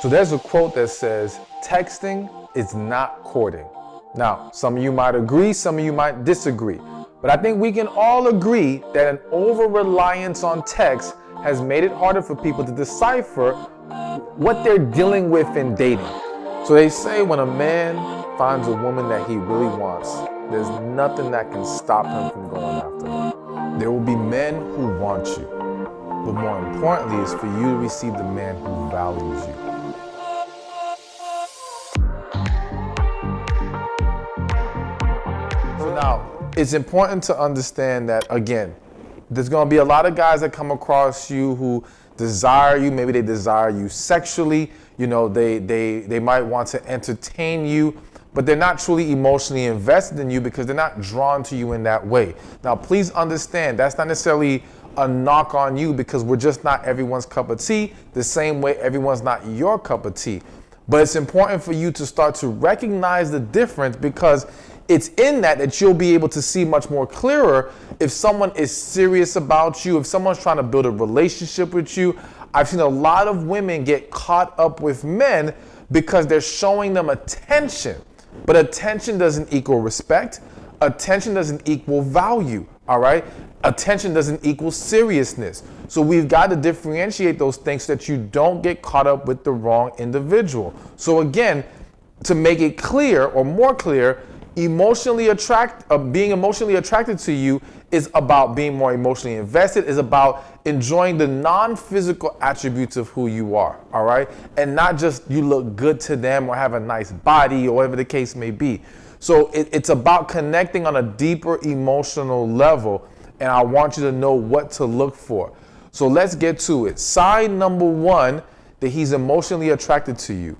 So there's a quote that says, texting is not courting. Now, some of you might agree, some of you might disagree, but I think we can all agree that an over-reliance on text has made it harder for people to decipher what they're dealing with in dating. So they say when a man finds a woman that he really wants, there's nothing that can stop him from going after her. There will be men who want you, but more importantly is for you to receive the man who values you. So now, it's important to understand that, again, there's going to be a lot of guys that come across you who desire you. Maybe they desire you sexually. You know, they might want to entertain you, but they're not truly emotionally invested in you because they're not drawn to you in that way. Now, please understand, that's not necessarily a knock on you because we're just not everyone's cup of tea, the same way everyone's not your cup of tea. But it's important for you to start to recognize the difference because it's in that you'll be able to see much more clearer if someone is serious about you, if someone's trying to build a relationship with you. I've seen a lot of women get caught up with men because they're showing them attention. But attention doesn't equal respect. Attention doesn't equal value, all right? Attention doesn't equal seriousness. So we've got to differentiate those things so that you don't get caught up with the wrong individual. So again, to make it clear or more clear, being emotionally attracted to you is about being more emotionally invested, is about enjoying the non-physical attributes of who you are, all right? And not just you look good to them or have a nice body or whatever the case may be. So it's about connecting on a deeper emotional level, and I want you to know what to look for. So let's get to it. Sign number one that he's emotionally attracted to you.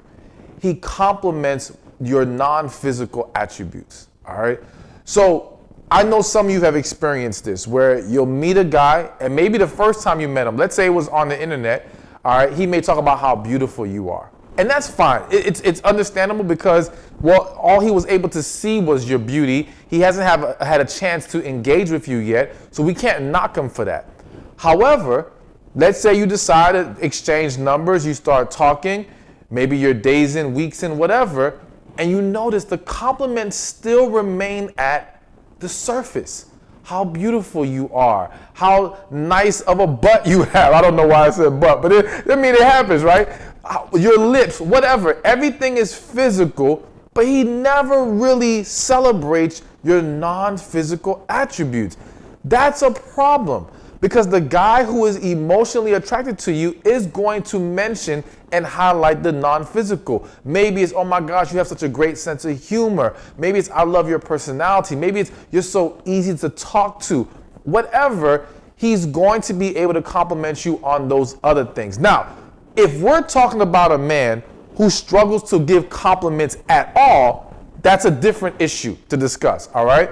He compliments your non-physical attributes, all right? So I know some of you have experienced this where you'll meet a guy and maybe the first time you met him, let's say it was on the internet, all right, he may talk about how beautiful you are. And that's fine. It's understandable because, well, all he was able to see was your beauty. He hasn't had a chance to engage with you yet, so we can't knock him for that. However, let's say you decide to exchange numbers, you start talking, maybe you're days in, weeks in, whatever, and you notice the compliments still remain at the surface. How beautiful you are. How nice of a butt you have. I don't know why I said butt, but it happens, right? Your lips, whatever. Everything is physical, but he never really celebrates your non-physical attributes. That's a problem because the guy who is emotionally attracted to you is going to mention and highlight the non-physical. Maybe it's, oh my gosh, you have such a great sense of humor. Maybe it's, I love your personality. Maybe it's, you're so easy to talk to. Whatever, he's going to be able to compliment you on those other things. Now, if we're talking about a man who struggles to give compliments at all, that's a different issue to discuss, all right?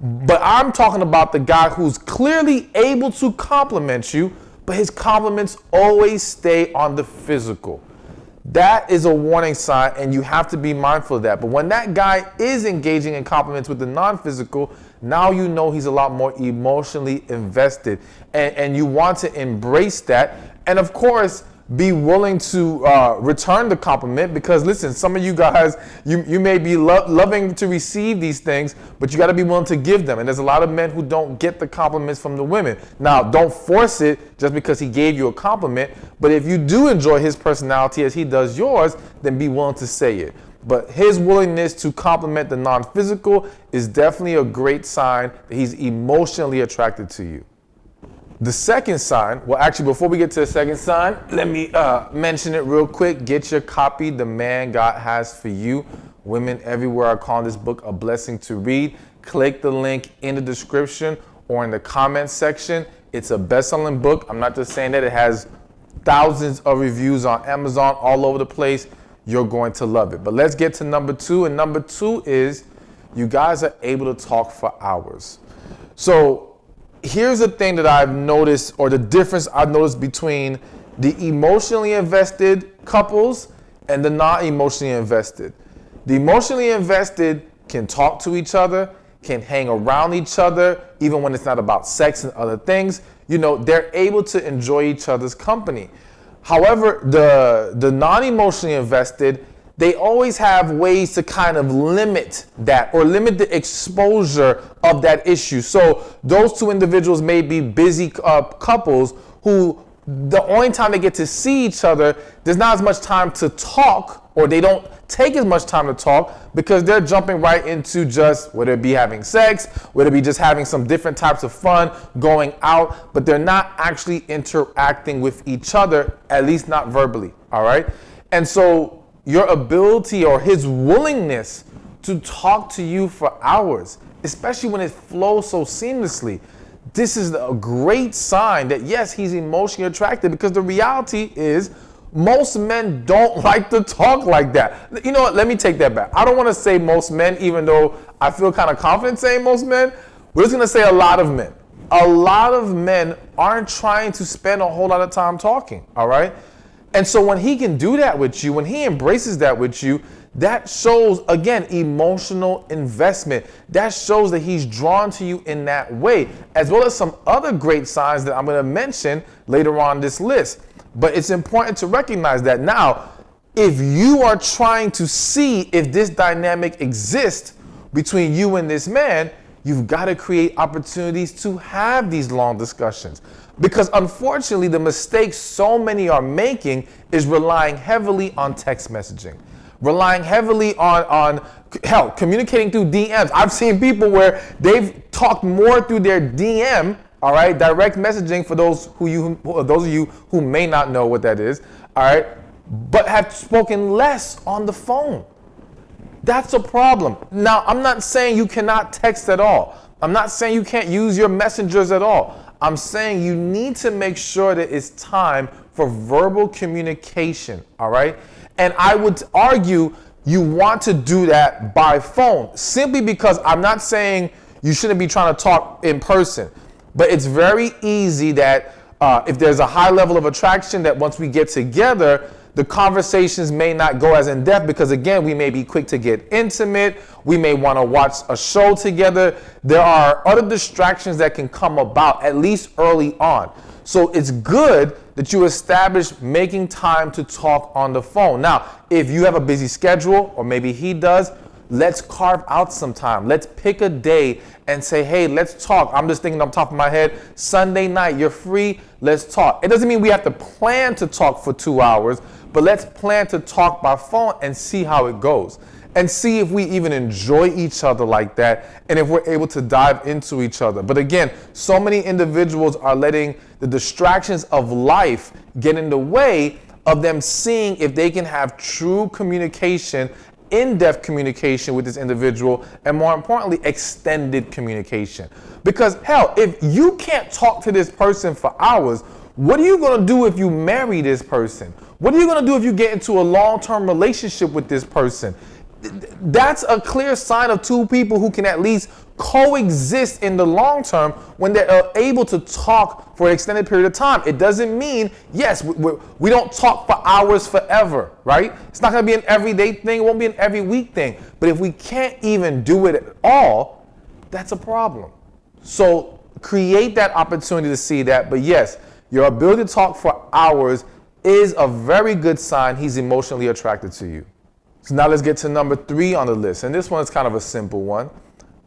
But I'm talking about the guy who's clearly able to compliment you, but his compliments always stay on the physical. That is a warning sign, and you have to be mindful of that. But when that guy is engaging in compliments with the non-physical, now you know he's a lot more emotionally invested, and you want to embrace that. And of course, be willing to return the compliment because, listen, some of you guys, you may be loving to receive these things, but you got to be willing to give them. And there's a lot of men who don't get the compliments from the women. Now, don't force it just because he gave you a compliment, but if you do enjoy his personality as he does yours, then be willing to say it. But his willingness to compliment the non-physical is definitely a great sign that he's emotionally attracted to you. The second sign, well, actually, before we get to the second sign, let me mention it real quick. Get your copy, The Man God Has for You. Women everywhere are calling this book a blessing to read. Click the link in the description or in the comments section. It's a best-selling book. I'm not just saying that. It has thousands of reviews on Amazon all over the place. You're going to love it. But let's get to number two. And number two is you guys are able to talk for hours. So here's the thing that I've noticed, or the difference I've noticed between the emotionally invested couples and the non-emotionally invested. The emotionally invested can talk to each other, can hang around each other, even when it's not about sex and other things. You know, they're able to enjoy each other's company. However, the non-emotionally invested, they always have ways to kind of limit that or limit the exposure of that issue. So those two individuals may be busy couples who the only time they get to see each other, there's not as much time to talk, or they don't take as much time to talk because they're jumping right into just whether it be having sex, whether it be just having some different types of fun, going out, but they're not actually interacting with each other, at least not verbally, all right? And so your ability or his willingness to talk to you for hours, especially when it flows so seamlessly, this is a great sign that yes, he's emotionally attracted, because the reality is most men don't like to talk like that. You know what? Let me take that back. I don't want to say most men, even though I feel kind of confident saying most men. We're just going to say a lot of men. A lot of men aren't trying to spend a whole lot of time talking, all right? And so when he can do that with you, when he embraces that with you, that shows, again, emotional investment. That shows that he's drawn to you in that way, as well as some other great signs that I'm going to mention later on this list. But it's important to recognize that now, if you are trying to see if this dynamic exists between you and this man, you've got to create opportunities to have these long discussions. Because unfortunately, the mistake so many are making is relying heavily on text messaging. Relying heavily on communicating through DMs. I've seen people where they've talked more through their DM, all right, direct messaging for those of you who may not know what that is, all right, but have spoken less on the phone. That's a problem. Now, I'm not saying you cannot text at all. I'm not saying you can't use your messengers at all. I'm saying you need to make sure that it's time for verbal communication, all right? And I would argue you want to do that by phone, simply because I'm not saying you shouldn't be trying to talk in person, but it's very easy that if there's a high level of attraction, that once we get together, the conversations may not go as in depth because, again, we may be quick to get intimate. We may want to watch a show together. There are other distractions that can come about, at least early on. So it's good that you establish making time to talk on the phone. Now, if you have a busy schedule, or maybe he does, let's carve out some time. Let's pick a day and say, hey, let's talk. I'm just thinking on top of my head, Sunday night, you're free, let's talk. It doesn't mean we have to plan to talk for 2 hours, but let's plan to talk by phone and see how it goes. And see if we even enjoy each other like that, and if we're able to dive into each other. But again, so many individuals are letting the distractions of life get in the way of them seeing if they can have true communication, in-depth communication with this individual, and more importantly, extended communication. Because hell, if you can't talk to this person for hours, what are you going to do if you marry this person? What are you going to do if you get into a long-term relationship with this person? That's a clear sign of two people who can at least coexist in the long term when they're able to talk for an extended period of time. It doesn't mean, yes, we don't talk for hours forever, right? It's not going to be an everyday thing. It won't be an every week thing. But if we can't even do it at all, that's a problem. So create that opportunity to see that. But yes, your ability to talk for hours is a very good sign he's emotionally attracted to you. So now let's get to number 3 on the list. And this one is kind of a simple one,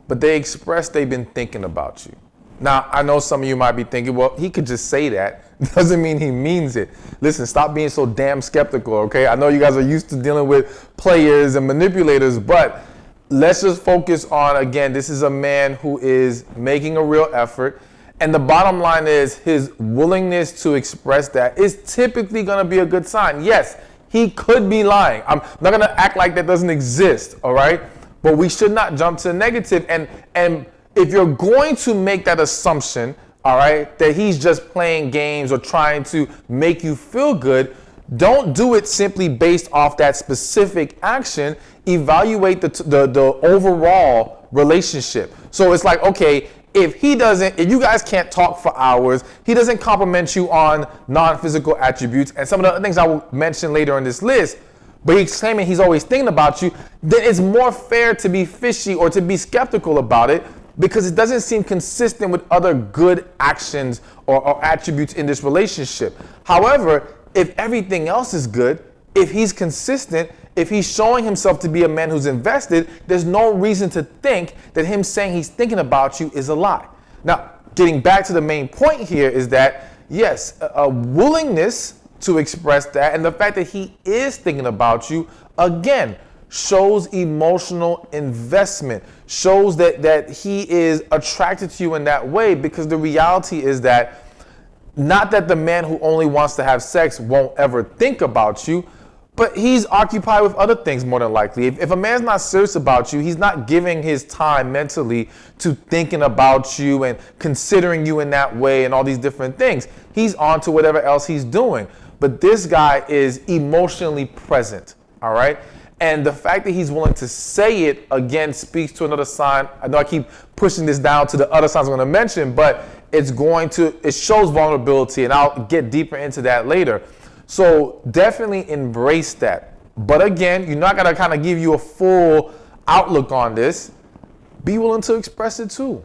but they express they've been thinking about you. Now, I know some of you might be thinking, well, he could just say that. Doesn't mean he means it. Listen, stop being so damn skeptical, okay? I know you guys are used to dealing with players and manipulators, but let's just focus on, again, this is a man who is making a real effort. And the bottom line is his willingness to express that is typically going to be a good sign. Yes, he could be lying. I'm not going to act like that doesn't exist, all right? But we should not jump to the negative. And if you're going to make that assumption, all right, that he's just playing games or trying to make you feel good, don't do it simply based off that specific action. Evaluate the overall relationship. So it's like, okay, if you guys can't talk for hours, he doesn't compliment you on non-physical attributes, and some of the other things I will mention later in this list, but he's claiming he's always thinking about you, then it's more fair to be fishy or to be skeptical about it, because it doesn't seem consistent with other good actions or attributes in this relationship. However, if everything else is good, if he's consistent, if he's showing himself to be a man who's invested, there's no reason to think that him saying he's thinking about you is a lie. Now, getting back to the main point here is that, yes, a willingness to express that and the fact that he is thinking about you, again, shows emotional investment, shows that he is attracted to you in that way, because the reality is that not that the man who only wants to have sex won't ever think about you, but he's occupied with other things more than likely. If a man's not serious about you, he's not giving his time mentally to thinking about you and considering you in that way and all these different things. He's on to whatever else he's doing. But this guy is emotionally present, all right? And the fact that he's willing to say it, again, speaks to another sign. I know I keep pushing this down to the other signs I'm going to mention, but it shows vulnerability, and I'll get deeper into that later. So definitely embrace that. But again, you're not going to kind of give you a full outlook on this. Be willing to express it too.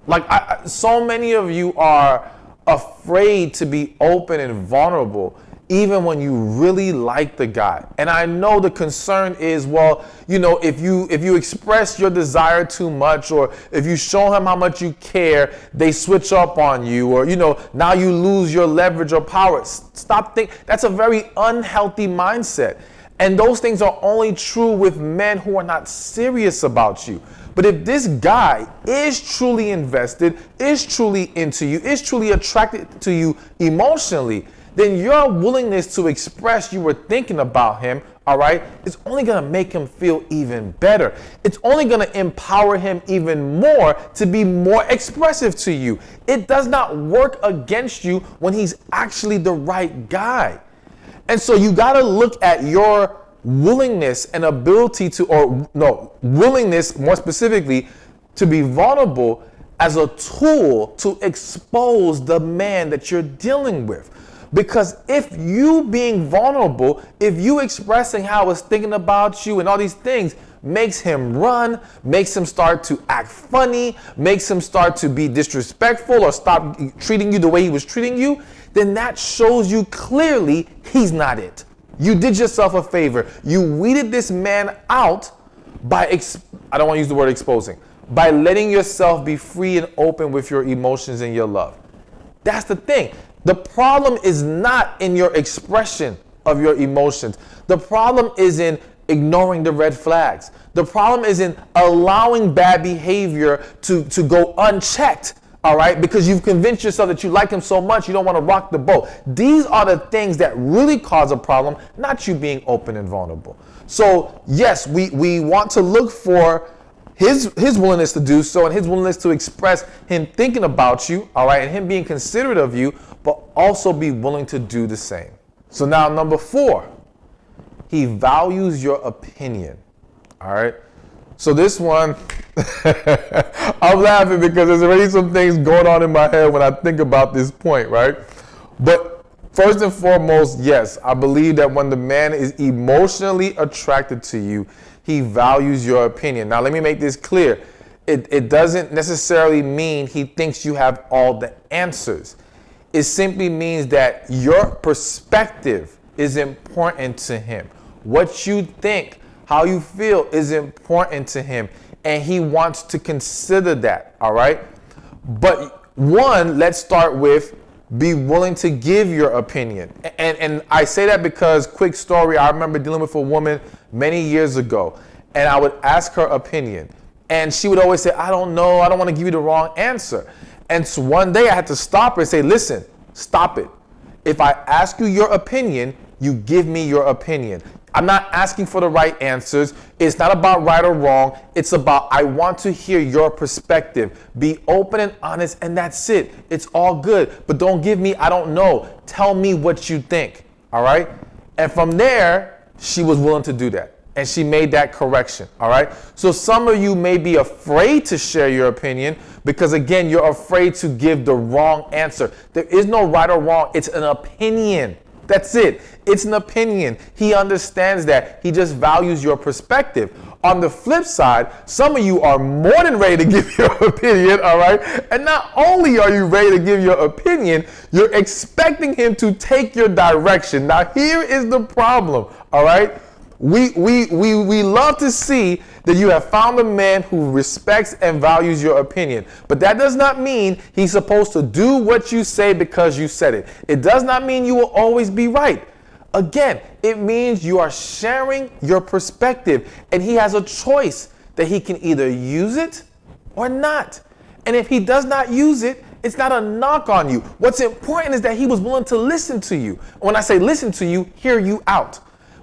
Like, so many of you are afraid to be open and vulnerable, even when you really like the guy. And I know the concern is, well, you know, if you express your desire too much, or if you show him how much you care, they switch up on you, or, you know, now you lose your leverage or power. Stop thinking. That's a very unhealthy mindset. And those things are only true with men who are not serious about you. But if this guy is truly invested, is truly into you, is truly attracted to you emotionally, then your willingness to express you were thinking about him, all right, is only going to make him feel even better. It's only going to empower him even more to be more expressive to you. It does not work against you when he's actually the right guy. And so you got to look at your willingness and ability willingness more specifically to be vulnerable as a tool to expose the man that you're dealing with. Because if you being vulnerable, if you expressing how it's thinking about you and all these things makes him run, makes him start to act funny, makes him start to be disrespectful or stop treating you the way he was treating you, then that shows you clearly he's not it. You did yourself a favor. You weeded this man out by, I don't want to use the word exposing, by letting yourself be free and open with your emotions and your love. That's the thing. The problem is not in your expression of your emotions. The problem is in ignoring the red flags. The problem is in allowing bad behavior to go unchecked, all right? Because you've convinced yourself that you like him so much you don't want to rock the boat. These are the things that really cause a problem, not you being open and vulnerable. So yes, we want to look for his willingness to do so and his willingness to express him thinking about you, all right, and him being considerate of you, but also be willing to do the same. So now number 4, he values your opinion, all right? So this one, I'm laughing because there's already some things going on in my head when I think about this point, right? But first and foremost, yes, I believe that when the man is emotionally attracted to you, he values your opinion. Now, let me make this clear. It doesn't necessarily mean he thinks you have all the answers. It simply means that your perspective is important to him. What you think, how you feel is important to him, and he wants to consider that, all right? But one, let's start with be willing to give your opinion. And I say that because, quick story, I remember dealing with a woman many years ago, and I would ask her opinion. And she would always say, I don't know, I don't want to give you the wrong answer. And so one day I had to stop her and say, listen, stop it. If I ask you your opinion, you give me your opinion. I'm not asking for the right answers. It's not about right or wrong. It's about, I want to hear your perspective. Be open and honest, and that's it. It's all good. But don't give me, I don't know. Tell me what you think. All right? And from there, she was willing to do that. And she made that correction, all right? So some of you may be afraid to share your opinion because, again, you're afraid to give the wrong answer. There is no right or wrong. It's an opinion, That's it. It's an opinion. He understands that. He just values your perspective. On the flip side, some of you are more than ready to give your opinion, all right? And not only are you ready to give your opinion, you're expecting him to take your direction. Now, here is the problem, all right? We love to see that you have found a man who respects and values your opinion. But that does not mean he's supposed to do what you say because you said it. It does not mean you will always be right. Again, it means you are sharing your perspective, and he has a choice that he can either use it or not. And if he does not use it, it's not a knock on you. What's important is that he was willing to listen to you. When I say listen to you, hear you out.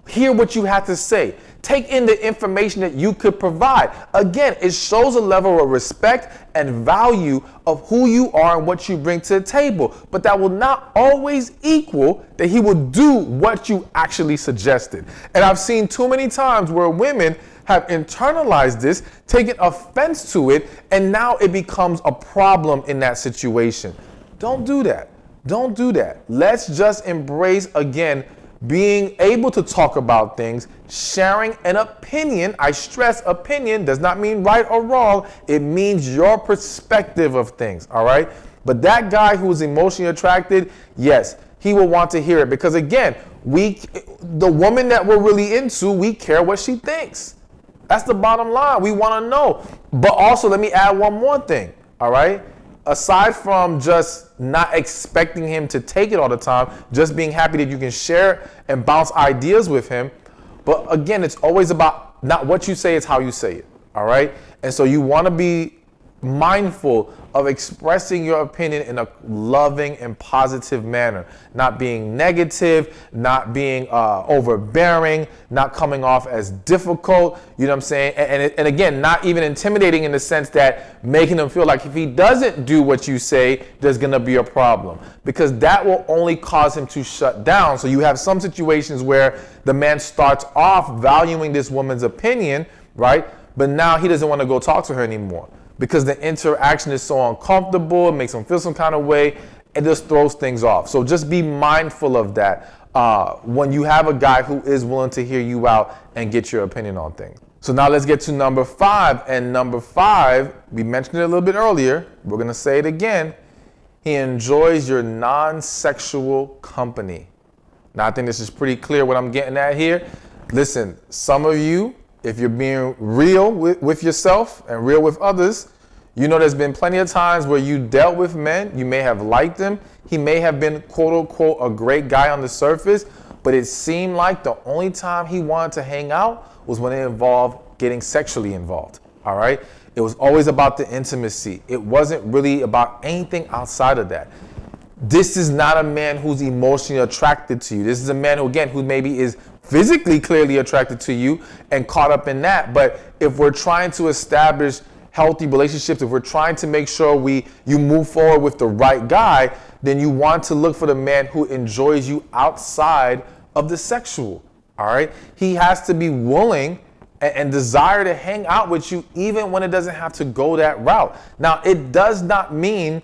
Hear what you have to say. Take in the information that you could provide. Again, it shows a level of respect and value of who you are and what you bring to the table. But that will not always equal that he will do what you actually suggested. And I've seen too many times where women have internalized this, taken offense to it, and now it becomes a problem in that situation. Don't do that. Don't do that. Let's just embrace, again, being able to talk about things, sharing an opinion. I stress opinion does not mean right or wrong. It means your perspective of things, all right? But that guy who is emotionally attracted, yes, he will want to hear it because, again, the woman that we're really into, we care what she thinks. That's the bottom line. We want to know. But also, let me add one more thing, all right? Aside from just not expecting him to take it all the time, just being happy that you can share and bounce ideas with him. But again, it's always about not what you say, it's how you say it. All right. And so you want to be mindful of expressing your opinion in a loving and positive manner, not being negative, not being overbearing, not coming off as difficult, you know what I'm saying? And again, not even intimidating in the sense that making them feel like if he doesn't do what you say, there's going to be a problem, because that will only cause him to shut down. So you have some situations where the man starts off valuing this woman's opinion, right? But now he doesn't want to go talk to her anymore, because the interaction is so uncomfortable, it makes him feel some kind of way, it just throws things off. So just be mindful of that when you have a guy who is willing to hear you out and get your opinion on things. So now let's get to number 5. And number 5, we mentioned it a little bit earlier, we're going to say it again. He enjoys your non-sexual company. Now I think this is pretty clear what I'm getting at here. Listen, some of you, if you're being real with yourself and real with others, you know there's been plenty of times where you dealt with men, you may have liked him, he may have been quote unquote a great guy on the surface, but it seemed like the only time he wanted to hang out was when it involved getting sexually involved, all right? It was always about the intimacy. It wasn't really about anything outside of that. This is not a man who's emotionally attracted to you. This is a man who, again, who maybe is physically clearly attracted to you and caught up in that. But if we're trying to establish healthy relationships, if we're trying to make sure you move forward with the right guy, then you want to look for the man who enjoys you outside of the sexual, all right? He has to be willing and desire to hang out with you even when it doesn't have to go that route. Now, it does not mean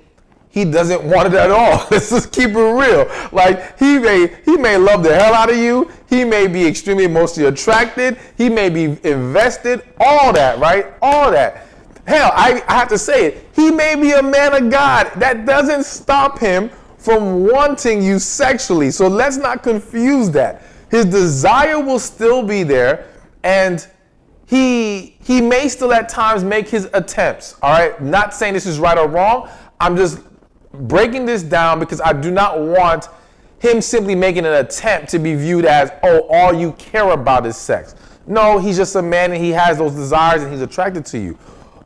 he doesn't want it at all. Let's just keep it real. Like, he may love the hell out of you. He may be extremely emotionally attracted. He may be invested. All that, right? All that. Hell, I have to say it. He may be a man of God. That doesn't stop him from wanting you sexually. So let's not confuse that. His desire will still be there, and he may still at times make his attempts. All right? Not saying this is right or wrong. I'm just breaking this down because I do not want him simply making an attempt to be viewed as, oh, all you care about is sex. No, he's just a man and he has those desires and he's attracted to you.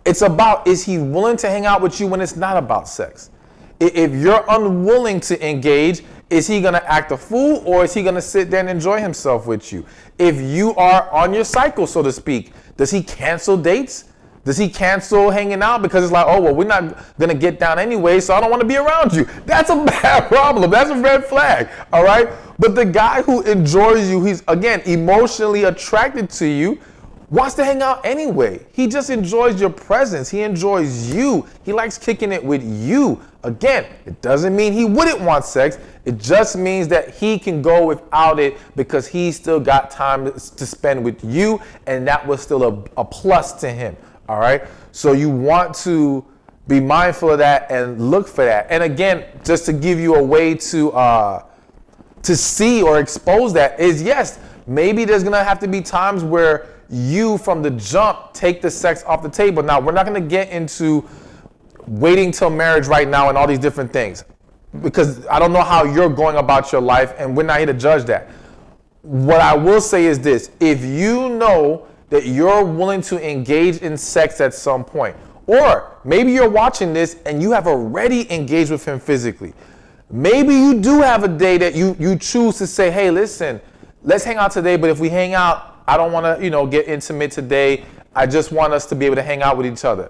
It's about, is he willing to hang out with you when it's not about sex? If you're unwilling to engage, is he going to act a fool, or is he going to sit there and enjoy himself with you? If you are on your cycle, so to speak, does he cancel dates? Does he cancel hanging out because it's like, oh, well, we're not going to get down anyway, so I don't want to be around you? That's a bad problem. That's a red flag, all right? But the guy who enjoys you, he's, again, emotionally attracted to you, wants to hang out anyway. He just enjoys your presence. He enjoys you. He likes kicking it with you. Again, it doesn't mean he wouldn't want sex. It just means that he can go without it because he still got time to spend with you, and that was still a plus to him, all right? So you want to be mindful of that and look for that. And again, just to give you a way to see or expose that is, yes, maybe there's gonna have to be times where you from the jump take the sex off the table. Now, we're not gonna get into waiting till marriage right now and all these different things, because I don't know how you're going about your life, and we're not here to judge that. What I will say is this: if you know that you're willing to engage in sex at some point, or maybe you're watching this and you have already engaged with him physically, maybe you do have a day that you choose to say, hey, listen, let's hang out today, but if we hang out, I don't want to, get intimate today. I just want us to be able to hang out with each other.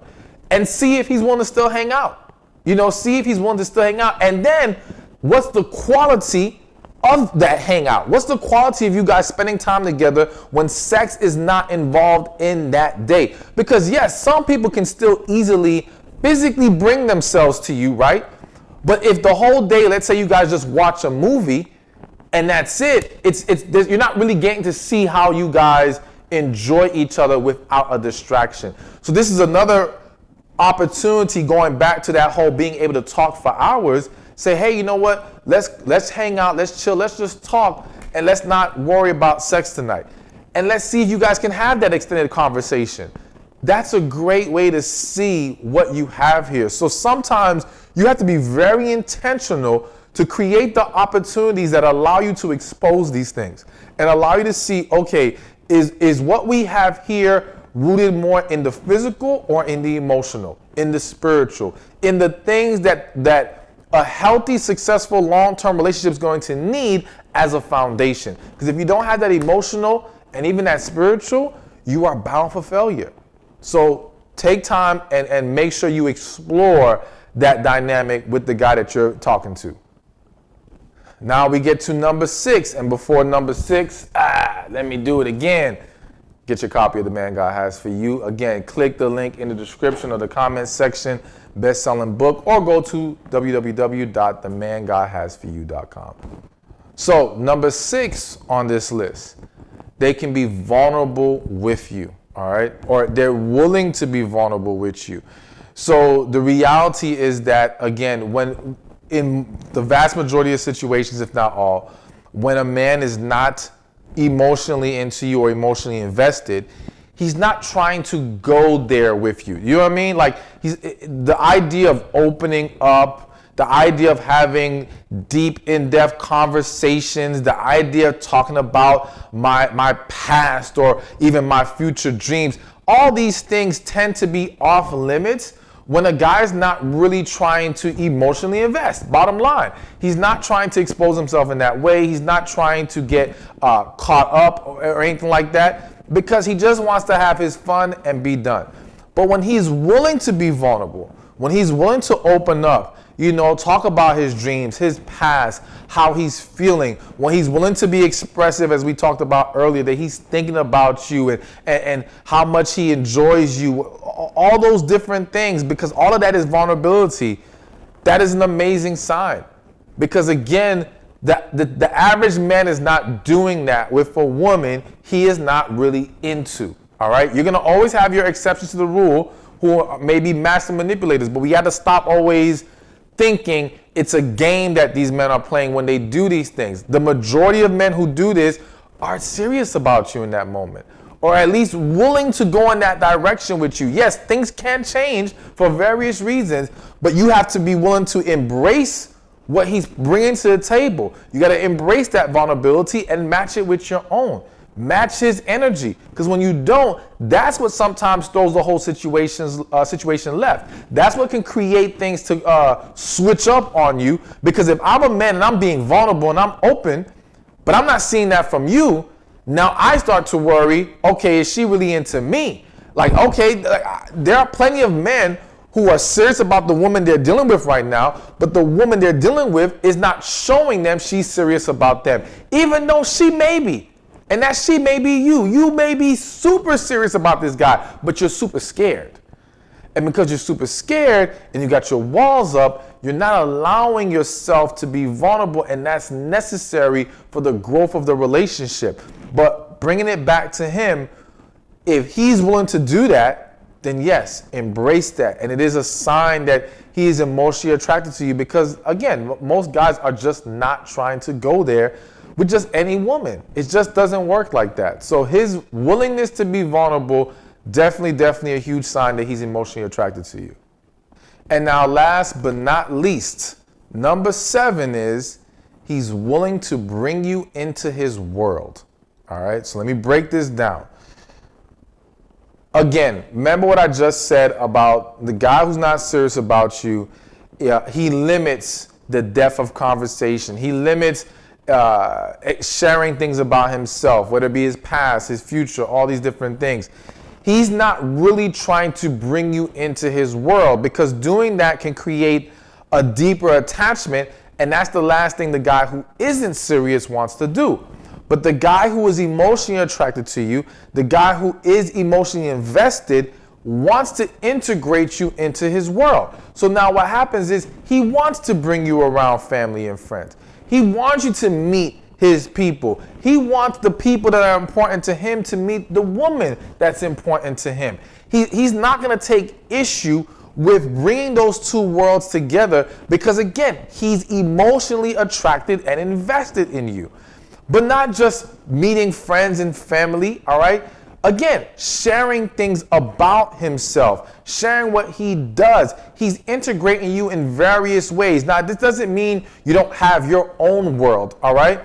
And see if he's willing to still hang out. See if he's willing to still hang out. And then what's the quality of that hangout? What's the quality of you guys spending time together when sex is not involved in that day? Because yes, some people can still easily physically bring themselves to you, right? But if the whole day, let's say you guys just watch a movie and that's it, you're not really getting to see how you guys enjoy each other without a distraction. So this is another opportunity, going back to that whole being able to talk for hours. Say, hey, you know what? Let's hang out, let's chill, let's just talk, and let's not worry about sex tonight. And let's see if you guys can have that extended conversation. That's a great way to see what you have here. So sometimes you have to be very intentional to create the opportunities that allow you to expose these things and allow you to see, okay, is what we have here rooted more in the physical or in the emotional, in the spiritual, in the things that a healthy, successful, long-term relationship is going to need as a foundation. Because if you don't have that emotional and even that spiritual, you are bound for failure. So take time and make sure you explore that dynamic with the guy that you're talking to. Now we get to number 6, and before number 6, let me do it again. Get your copy of The Man God Has For You. Again, click the link in the description or the comments section, best-selling book, or go to www.themangodhasforyou.com. So, number 6 on this list, they can be vulnerable with you, all right? Or they're willing to be vulnerable with you. So, the reality is that, again, when in the vast majority of situations, if not all, when a man is not emotionally into you or emotionally invested, he's not trying to go there with you. You know what I mean? Like, the idea of opening up, the idea of having deep, in-depth conversations, the idea of talking about my past or even my future dreams, all these things tend to be off limits when a guy's not really trying to emotionally invest. Bottom line, he's not trying to expose himself in that way. He's not trying to get caught up or anything like that, because he just wants to have his fun and be done. But when he's willing to be vulnerable, when he's willing to open up, talk about his dreams, his past, how he's feeling, when he's willing to be expressive, as we talked about earlier, that he's thinking about you and how much he enjoys you, all those different things, because all of that is vulnerability. That is an amazing sign. Because again, the average man is not doing that with a woman he is not really into. All right? You're going to always have your exceptions to the rule who may be master manipulators, but we got to stop always thinking it's a game that these men are playing when they do these things. The majority of men who do this are serious about you in that moment, or at least willing to go in that direction with you. Yes, things can change for various reasons, but you have to be willing to embrace what he's bringing to the table. You got to embrace that vulnerability and match it with your own. Match his energy, because when you don't, that's what sometimes throws the whole situation left. That's what can create things to switch up on you, because if I'm a man and I'm being vulnerable and I'm open, but I'm not seeing that from you, now I start to worry, okay, is she really into me? Like, okay, there are plenty of men who are serious about the woman they're dealing with right now, but the woman they're dealing with is not showing them she's serious about them, even though she may be. And that she may be you. You may be super serious about this guy, but you're super scared. And because you're super scared and you got your walls up, You're not allowing yourself to be vulnerable, and that's necessary for the growth of the relationship. But bringing it back to him, if he's willing to do that, then yes, embrace that. And it is a sign that he is emotionally attracted to you, because again, most guys are just not trying to go there with just any woman. It just doesn't work like that. So his willingness to be vulnerable, definitely a huge sign that he's emotionally attracted to you. And now last but not least, number 7 is he's willing to bring you into his world. All right, so let me break this down. Again, remember what I just said about the guy who's not serious about you. He limits the depth of conversation. He limits sharing things about himself, whether it be his past, his future, all these different things. He's not really trying to bring you into his world, because doing that can create a deeper attachment, and that's the last thing the guy who isn't serious wants to do. But the guy who is emotionally attracted to you, the guy who is emotionally invested, wants to integrate you into his world. So now what happens is he wants to bring you around family and friends. He wants you to meet his people. He wants the people that are important to him to meet the woman that's important to him. He's not going to take issue with bringing those two worlds together, because again, he's emotionally attracted and invested in you. But not just meeting friends and family, all right? Again, sharing things about himself, sharing what he does. He's integrating you in various ways. Now, this doesn't mean you don't have your own world, all right?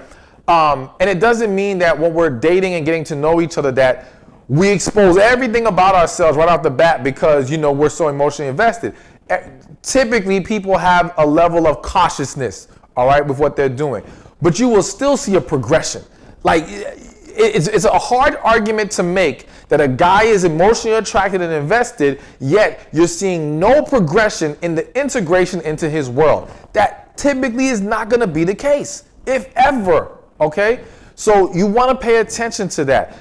And it doesn't mean that when we're dating and getting to know each other that we expose everything about ourselves right off the bat because, we're so emotionally invested. Typically, people have a level of cautiousness, all right, with what they're doing. But you will still see a progression. Like, it's a hard argument to make that a guy is emotionally attracted and invested, yet you're seeing no progression in the integration into his world. That typically is not going to be the case, if ever, okay? So you want to pay attention to that.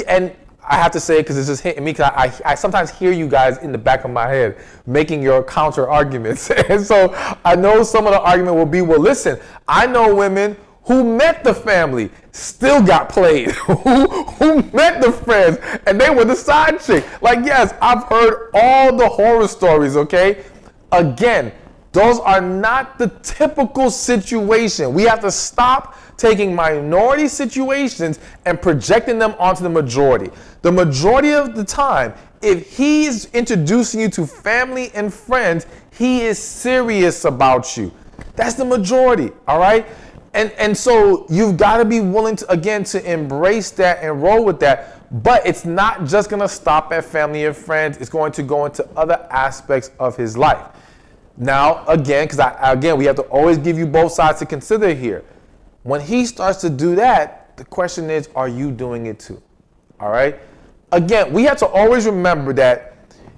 And I have to say it because this is hitting me, because I sometimes hear you guys in the back of my head making your counter arguments. And so I know some of the argument will be, well, listen, I know women who met the family, still got played, who met the friends, and they were the side chick. Like, yes, I've heard all the horror stories, okay? Again, those are not the typical situation. We have to stop taking minority situations and projecting them onto the majority. The majority of the time, if he's introducing you to family and friends, he is serious about you. That's the majority, all right? And so you've got to be willing to, again, to embrace that and roll with that. But it's not just going to stop at family and friends. It's going to go into other aspects of his life. Now, again, we have to always give you both sides to consider here. When he starts to do that, the question is, are you doing it too? All right? Again, we have to always remember that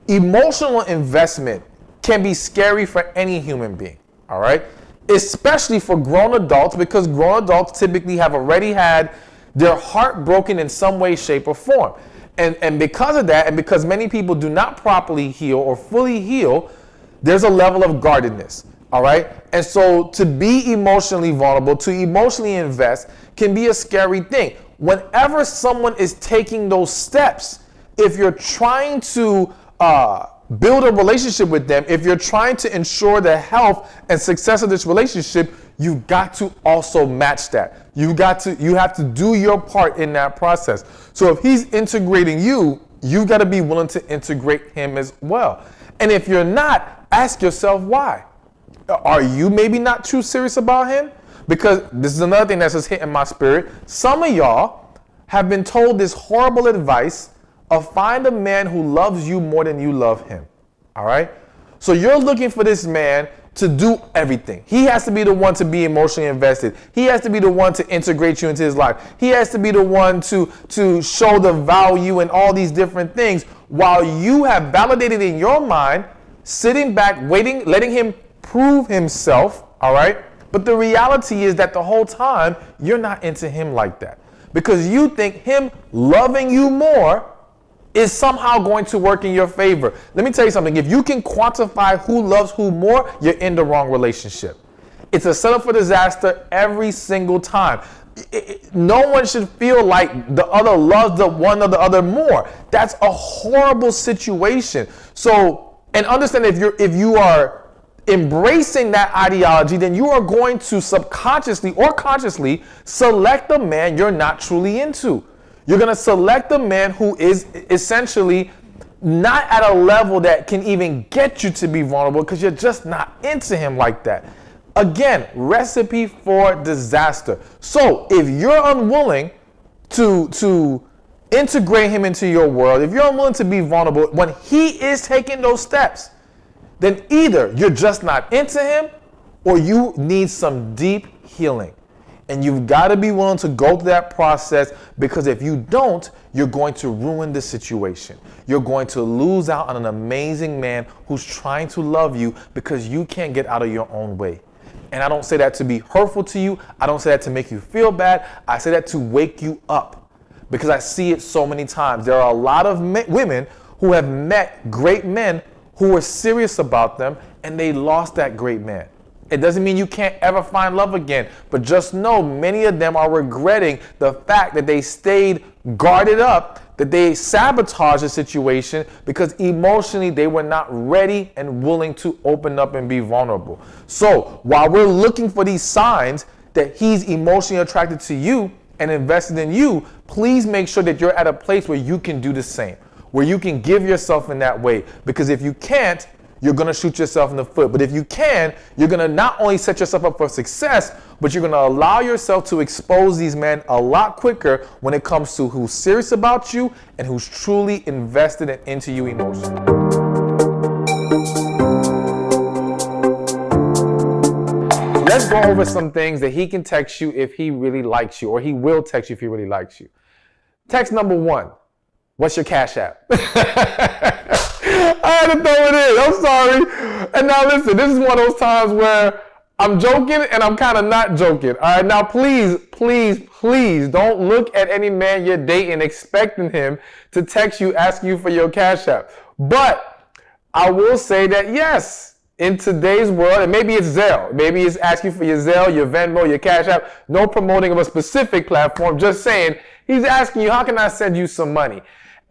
emotional investment can be scary for any human being. All right? Especially for grown adults, because grown adults typically have already had their heart broken in some way, shape, or form. And because of that, and because many people do not properly heal or fully heal, there's a level of guardedness, all right? And so to be emotionally vulnerable, to emotionally invest, can be a scary thing. Whenever someone is taking those steps, if you're trying to build a relationship with them, if you're trying to ensure the health and success of this relationship, you've got to also match that. You have to do your part in that process. So if he's integrating you, you've got to be willing to integrate him as well. And if you're not, ask yourself why. Are you maybe not too serious about him? Because this is another thing that's just hitting my spirit. Some of y'all have been told this horrible advice of find a man who loves you more than you love him. All right? So you're looking for this man to do everything. He has to be the one to be emotionally invested. He has to be the one to integrate you into his life. He has to be the one to show the value and all these different things, while you have validated in your mind, sitting back, waiting, letting him prove himself, all right? But the reality is that the whole time, you're not into him like that. Because you think him loving you more is somehow going to work in your favor. Let me tell you something. If you can quantify who loves who more, you're in the wrong relationship. It's a setup for disaster every single time. No one should feel like the other loves the one or the other more. That's a horrible situation. So, and understand if you are embracing that ideology, then you are going to subconsciously or consciously select the man you're not truly into. You're going to select the man who is essentially not at a level that can even get you to be vulnerable because you're just not into him like that. Again, recipe for disaster. So if you're unwilling to integrate him into your world, if you're unwilling to be vulnerable when he is taking those steps, then either you're just not into him or you need some deep healing. And you've got to be willing to go through that process, because if you don't, you're going to ruin the situation. You're going to lose out on an amazing man who's trying to love you because you can't get out of your own way. And I don't say that to be hurtful to you. I don't say that to make you feel bad. I say that to wake you up, because I see it so many times. There are a lot of women who have met great men who were serious about them and they lost that great man. It doesn't mean you can't ever find love again, but just know many of them are regretting the fact that they stayed guarded up, that they sabotaged the situation because emotionally they were not ready and willing to open up and be vulnerable. So while we're looking for these signs that he's emotionally attracted to you and invested in you, please make sure that you're at a place where you can do the same, where you can give yourself in that way. Because if you can't, you're going to shoot yourself in the foot. But if you can, you're going to not only set yourself up for success, but you're going to allow yourself to expose these men a lot quicker when it comes to who's serious about you and who's truly invested and into you emotionally. Let's go over some things that he can text you if he really likes you, or he will text you if he really likes you. Text number 1. What's your Cash App? I had to throw it in. I'm sorry. And now listen, this is one of those times where I'm joking and I'm kind of not joking. All right. Now, please don't look at any man you're dating expecting him to text you, ask you for your Cash App. But I will say that, yes, in today's world, and maybe it's Zelle. Maybe it's asking for your Zelle, your Venmo, your Cash App. No promoting of a specific platform. Just saying, he's asking you, how can I send you some money?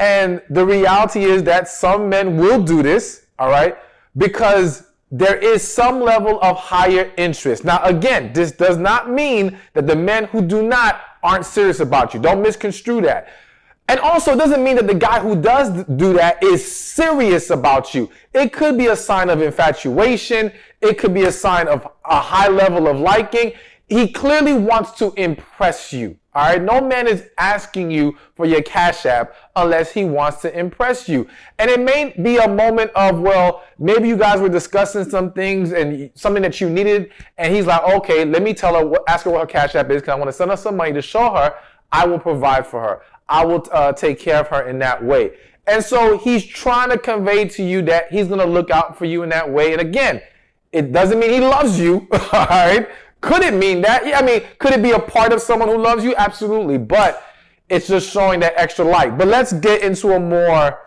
And the reality is that some men will do this, all right, because there is some level of higher interest. Now, again, this does not mean that the men who do not aren't serious about you. Don't misconstrue that. And also, it doesn't mean that the guy who does do that is serious about you. It could be a sign of infatuation. It could be a sign of a high level of liking. He clearly wants to impress you. All right, no man is asking you for your Cash App unless he wants to impress you. And it may be a moment of, well, maybe you guys were discussing some things and something that you needed, and he's like, okay, let me tell her, ask her what her Cash App is, because I want to send her some money to show her I will provide for her. I will take care of her in that way. And so he's trying to convey to you that he's going to look out for you in that way. And again, it doesn't mean he loves you, all right? Could it mean that? Yeah, I mean, could it be a part of someone who loves you? Absolutely. But it's just showing that extra light. But let's get into a more,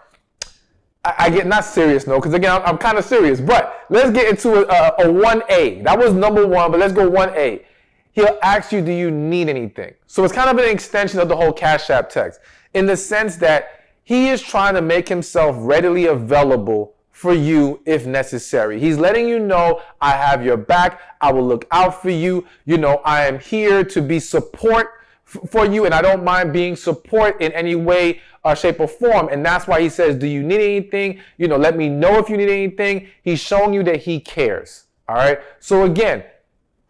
I get not serious, no, because again, I'm kind of serious. But let's get into a 1A. That was number 1, but let's go 1A. He'll ask you, do you need anything? So it's kind of an extension of the whole Cash App text, in the sense that he is trying to make himself readily available for you if necessary. He's letting you know, I have your back. I will look out for you. You know, I am here to be support for you, and I don't mind being support in any way, shape, or form. And that's why he says, do you need anything? You know, let me know if you need anything. He's showing you that he cares. All right. So again,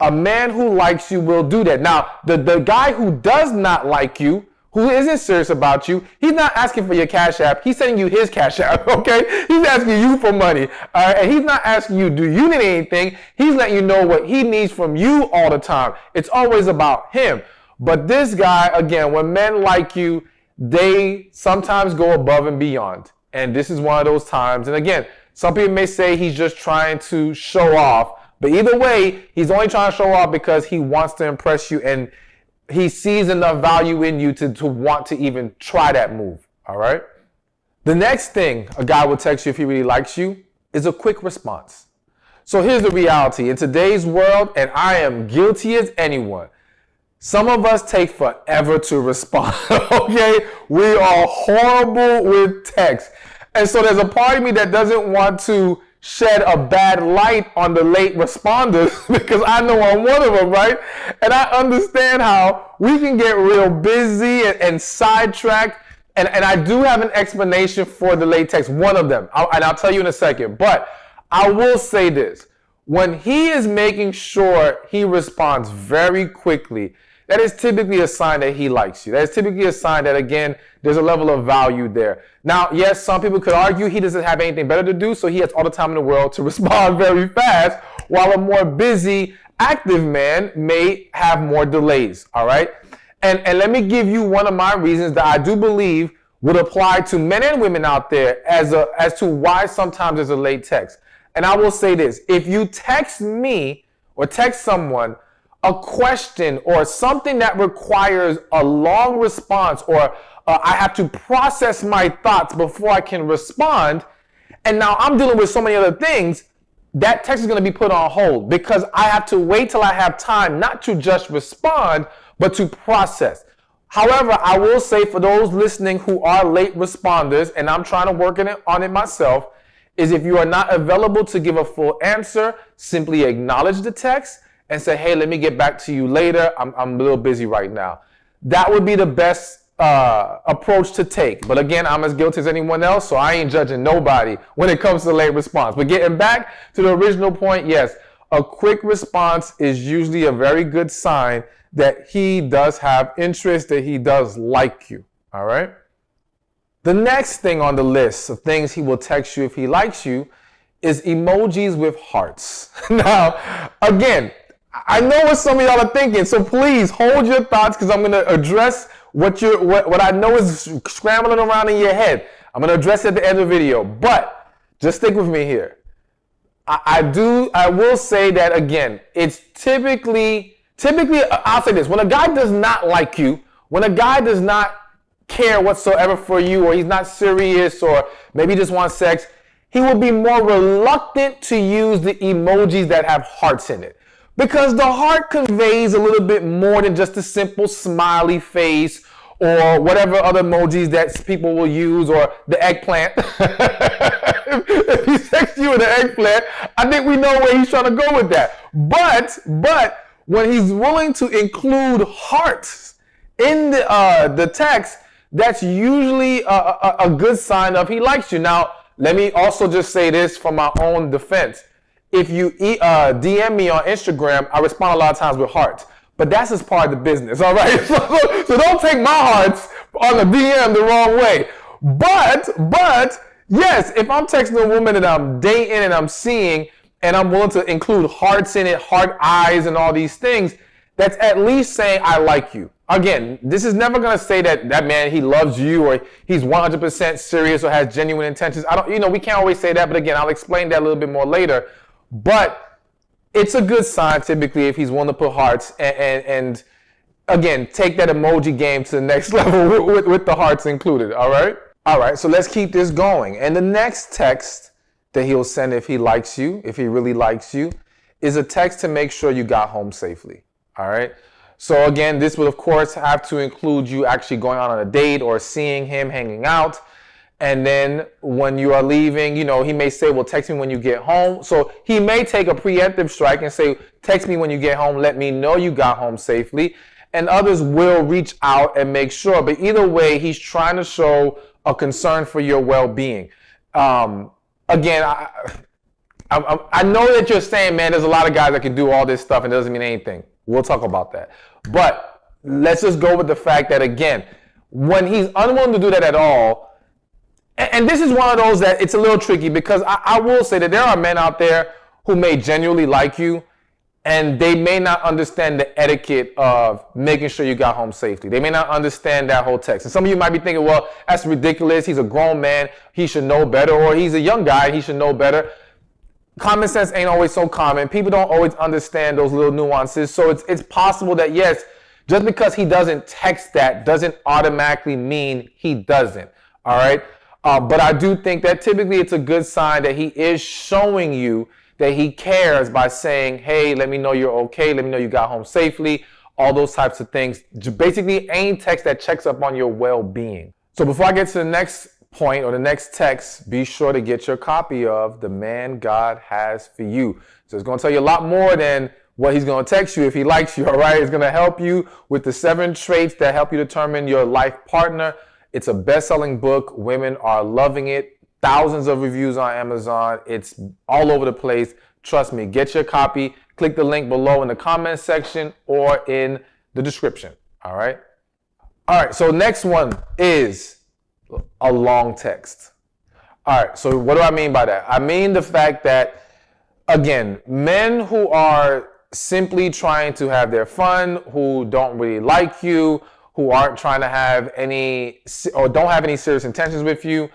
a man who likes you will do that. Now, the guy who does not like you, who isn't serious about you, he's not asking for your Cash App. He's sending you his Cash App, okay? He's asking you for money, all right? And he's not asking you, do you need anything? He's letting you know what he needs from you all the time. It's always about him. But this guy, again, when men like you, they sometimes go above and beyond. And this is one of those times. And again, some people may say he's just trying to show off. But either way, he's only trying to show off because he wants to impress you, and he sees enough value in you to want to even try that move, all right? The next thing a guy will text you if he really likes you is a quick response. So here's the reality. In today's world, and I am guilty as anyone, some of us take forever to respond, okay? We are horrible with text. And so there's a part of me that doesn't want to shed a bad light on the late responders because I know I'm one of them, right? And I understand how we can get real busy and sidetracked. And I do have an explanation for the late text, one of them, and I'll tell you in a second. But I will say this. When he is making sure he responds very quickly, that is typically a sign that he likes you. That is typically a sign that, again, there's a level of value there. Now, yes, some people could argue he doesn't have anything better to do, so he has all the time in the world to respond very fast, while a more busy, active man may have more delays, all right? And let me give you one of my reasons that I do believe would apply to men and women out there as to why sometimes there's a late text. And I will say this, if you text me or text someone a question or something that requires a long response or I have to process my thoughts before I can respond, and now I'm dealing with so many other things, that text is going to be put on hold because I have to wait till I have time not to just respond, but to process. However, I will say for those listening who are late responders, and I'm trying to work on it myself, is if you are not available to give a full answer, simply acknowledge the text and say, hey, let me get back to you later. I'm a little busy right now. That would be the best approach to take. But again, I'm as guilty as anyone else, so I ain't judging nobody when it comes to late response. But getting back to the original point, yes, a quick response is usually a very good sign that he does have interest, that he does like you, all right? The next thing on the list of things he will text you if he likes you is emojis with hearts. Now, again, I know what some of y'all are thinking, so please hold your thoughts because I'm going to address what I know is scrambling around in your head. I'm going to address it at the end of the video, but just stick with me here. I will say that again, it's typically, I'll say this, when a guy does not like you, when a guy does not care whatsoever for you, or he's not serious, or maybe just wants sex, he will be more reluctant to use the emojis that have hearts in it. Because the heart conveys a little bit more than just a simple smiley face or whatever other emojis that people will use, or the eggplant. If he texts you with an eggplant, I think we know where he's trying to go with that. But when he's willing to include hearts in the text, that's usually a good sign of he likes you. Now, let me also just say this from my own defense. If you DM me on Instagram, I respond a lot of times with hearts. But that's just part of the business, all right? So don't take my hearts on the DM the wrong way. But yes, if I'm texting a woman that I'm dating and I'm seeing, and I'm willing to include hearts in it, heart eyes and all these things, that's at least saying I like you. Again, this is never going to say that man, he loves you or he's 100% serious or has genuine intentions. We can't always say that, but again, I'll explain that a little bit more later. But it's a good sign typically if he's willing to put hearts and again, take that emoji game to the next level with the hearts included, all right? All right, so let's keep this going. And the next text that he'll send if he likes you, if he really likes you, is a text to make sure you got home safely, all right? So again, this will of course have to include you actually going out on a date or seeing him, hanging out. And then when you are leaving, he may say, well, text me when you get home. So he may take a preemptive strike and say, text me when you get home, let me know you got home safely. And others will reach out and make sure. But either way, he's trying to show a concern for your well-being. Again, I know that you're saying, man, there's a lot of guys that can do all this stuff and it doesn't mean anything. We'll talk about that. But let's just go with the fact that, again, when he's unwilling to do that at all, and this is one of those that it's a little tricky because I will say that there are men out there who may genuinely like you and they may not understand the etiquette of making sure you got home safely. They may not understand that whole text. And some of you might be thinking, well, that's ridiculous. He's a grown man. He should know better. Or he's a young guy. He should know better. Common sense ain't always so common. People don't always understand those little nuances. So it's possible that, yes, just because he doesn't text that doesn't automatically mean he doesn't. All right? But I do think that typically it's a good sign that he is showing you that he cares by saying, hey, let me know you're okay. Let me know you got home safely. All those types of things. Basically, any text that checks up on your well-being. So before I get to the next point or the next text, be sure to get your copy of The Man God Has for You. So it's going to tell you a lot more than what he's going to text you if he likes you, all right? It's going to help you with the 7 traits that help you determine your life partner. It's a best-selling book. Women are loving it. Thousands of reviews on Amazon. It's all over the place. Trust me, get your copy. Click the link below in the comment section or in the description, all right? All right, so next one is a long text. All right, so what do I mean by that? I mean the fact that, again, men who are simply trying to have their fun, who don't really like you, who aren't trying to have any, or don't have any serious intentions with you,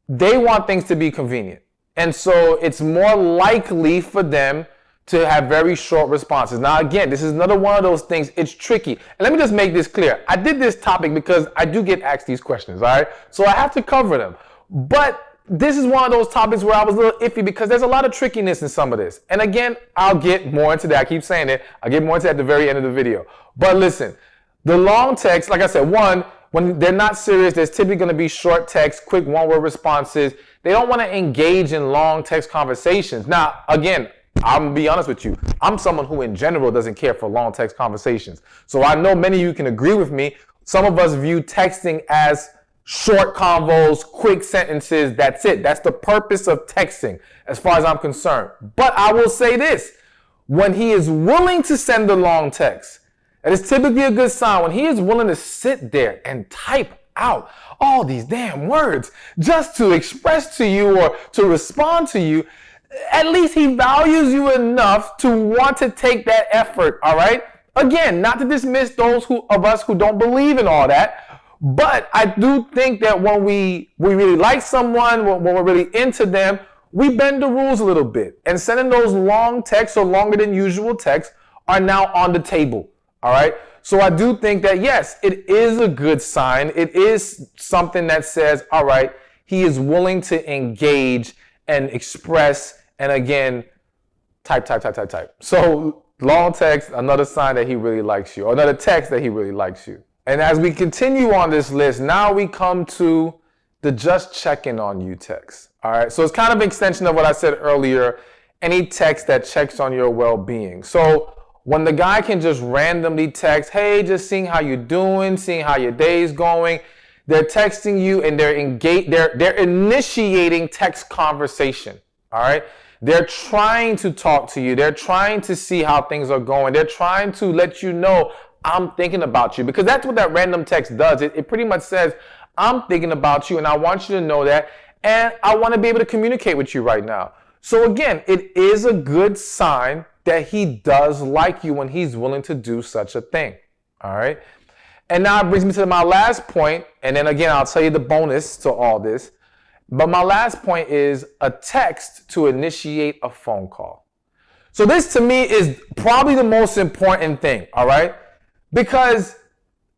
they want things to be convenient. And so it's more likely for them to have very short responses. Now, again, this is another one of those things. It's tricky. And let me just make this clear. I did this topic because I do get asked these questions, all right? So I have to cover them. But this is one of those topics where I was a little iffy because there's a lot of trickiness in some of this. And again, I'll get more into that. I keep saying it. I'll get more into that at the very end of the video. But listen, the long text, like I said, one, when they're not serious, there's typically going to be short text, quick one-word responses. They don't want to engage in long text conversations. Now, again, I'm going to be honest with you. I'm someone who in general doesn't care for long text conversations. So I know many of you can agree with me. Some of us view texting as short convos, quick sentences. That's it. That's the purpose of texting as far as I'm concerned. But I will say this. When he is willing to send a long text, that is typically a good sign. When he is willing to sit there and type out all these damn words just to express to you or to respond to you, at least he values you enough to want to take that effort, all right? Again, not to dismiss those of us who don't believe in all that, but I do think that when we really like someone, when we're really into them, we bend the rules a little bit. And sending those long texts or longer than usual texts are now on the table, all right? So I do think that, yes, it is a good sign. It is something that says, all right, he is willing to engage and express, and again, type. So long text, another sign that he really likes you, or another text that he really likes you. And as we continue on this list, now we come to the just checking on you text. All right, so it's kind of an extension of what I said earlier, any text that checks on your well-being. So when the guy can just randomly text, hey, just seeing how you're doing, seeing how your day's going, they're texting you and they're initiating text conversation, all right? They're trying to talk to you. They're trying to see how things are going. They're trying to let you know, I'm thinking about you, because that's what that random text does. It pretty much says, I'm thinking about you and I want you to know that, and I want to be able to communicate with you right now. So again, it is a good sign that he does like you when he's willing to do such a thing, all right? And now it brings me to my last point, and then again, I'll tell you the bonus to all this. But my last point is a text to initiate a phone call. So this to me is probably the most important thing, all right? Because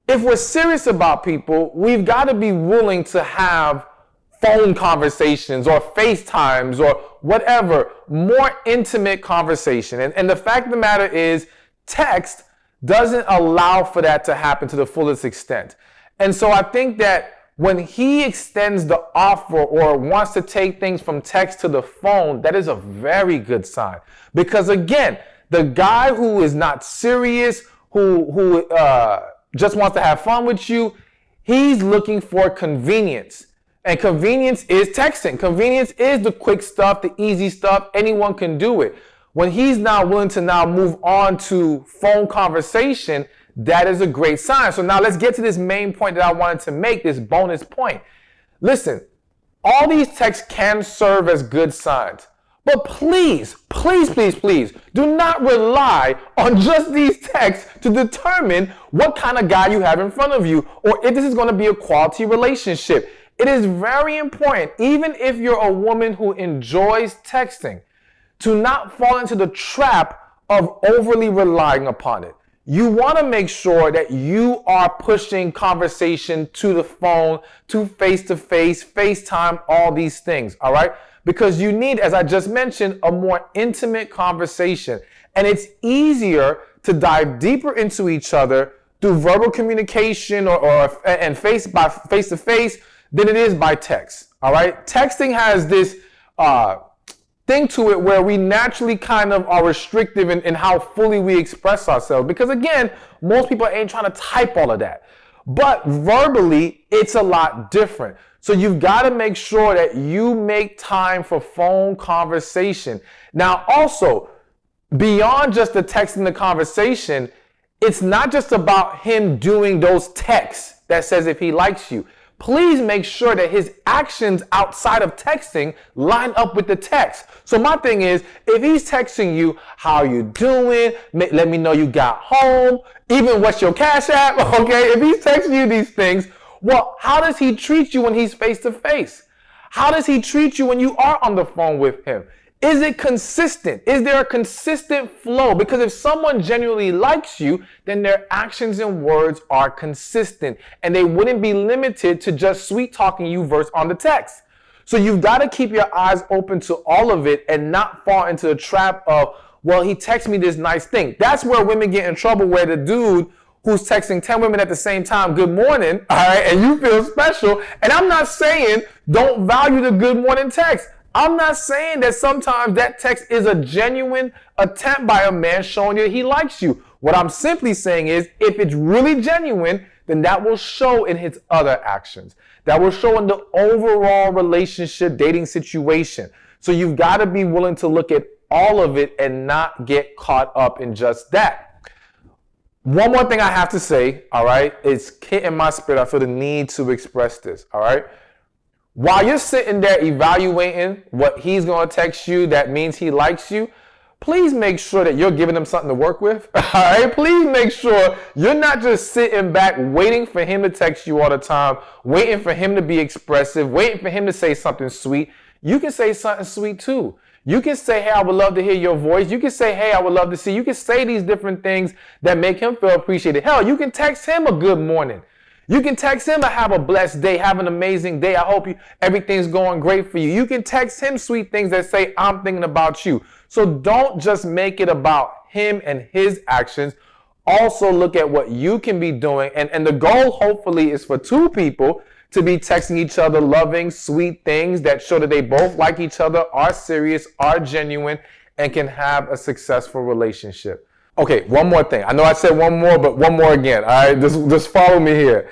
if we're serious about people, we've got to be willing to have phone conversations or FaceTimes or whatever, more intimate conversation. And the fact of the matter is, text doesn't allow for that to happen to the fullest extent. And so I think that when he extends the offer or wants to take things from text to the phone, that is a very good sign. Because again, the guy who is not serious, who just wants to have fun with you, he's looking for convenience. And convenience is texting. Convenience is the quick stuff, the easy stuff. Anyone can do it. When he's now willing to now move on to phone conversation, that is a great sign. So now let's get to this main point that I wanted to make, this bonus point. Listen, all these texts can serve as good signs. But please, do not rely on just these texts to determine what kind of guy you have in front of you or if this is going to be a quality relationship. It is very important, even if you're a woman who enjoys texting, to not fall into the trap of overly relying upon it. you want to make sure that you are pushing conversation to the phone, to face-to-face, FaceTime, all these things, all right? Because you need, as I just mentioned, a more intimate conversation. And it's easier to dive deeper into each other through verbal communication and face-to-face than it is by text, all right? Texting has this thing to it where we naturally kind of are restrictive in how fully we express ourselves. Because again, most people ain't trying to type all of that. But verbally, it's a lot different. So you've got to make sure that you make time for phone conversation. Now, also, beyond just the text and the conversation, it's not just about him doing those texts that says if he likes you. Please make sure that his actions outside of texting line up with the text. So my thing is, if he's texting you, how you doing? Let me know you got home. Even what's your cash app? Okay, if he's texting you these things, well, how does he treat you when he's face to face? How does he treat you when you are on the phone with him? Is it consistent? Is there a consistent flow? Because if someone genuinely likes you, then their actions and words are consistent, and they wouldn't be limited to just sweet talking you versus on the text. So you've got to keep your eyes open to all of it and not fall into the trap of, well, he texted me this nice thing. That's where women get in trouble, where the dude who's texting 10 women at the same time, good morning, all right, and you feel special. And I'm not saying don't value the good morning text. I'm not saying that sometimes that text is a genuine attempt by a man showing you that he likes you. What I'm simply saying is, if it's really genuine, then that will show in his other actions. That will show in the overall relationship, dating situation. So you've got to be willing to look at all of it and not get caught up in just that. One more thing I have to say, all right, it's hitting my spirit. I feel the need to express this, all right? While you're sitting there evaluating what he's going to text you that means he likes you, please make sure that you're giving him something to work with. All right? Please make sure you're not just sitting back waiting for him to text you all the time, waiting for him to be expressive, waiting for him to say something sweet. You can say something sweet too. You can say, hey, I would love to hear your voice. You can say, hey, I would love to see. You can say these different things that make him feel appreciated. Hell, you can text him a good morning. You can text him to have a blessed day, have an amazing day. I hope everything's going great for you. You can text him sweet things that say, I'm thinking about you. So don't just make it about him and his actions. Also look at what you can be doing. And the goal, hopefully, is for two people to be texting each other loving, sweet things that show that they both like each other, are serious, are genuine, and can have a successful relationship. Okay, one more thing. I know I said one more, but one more again. All right, just follow me here.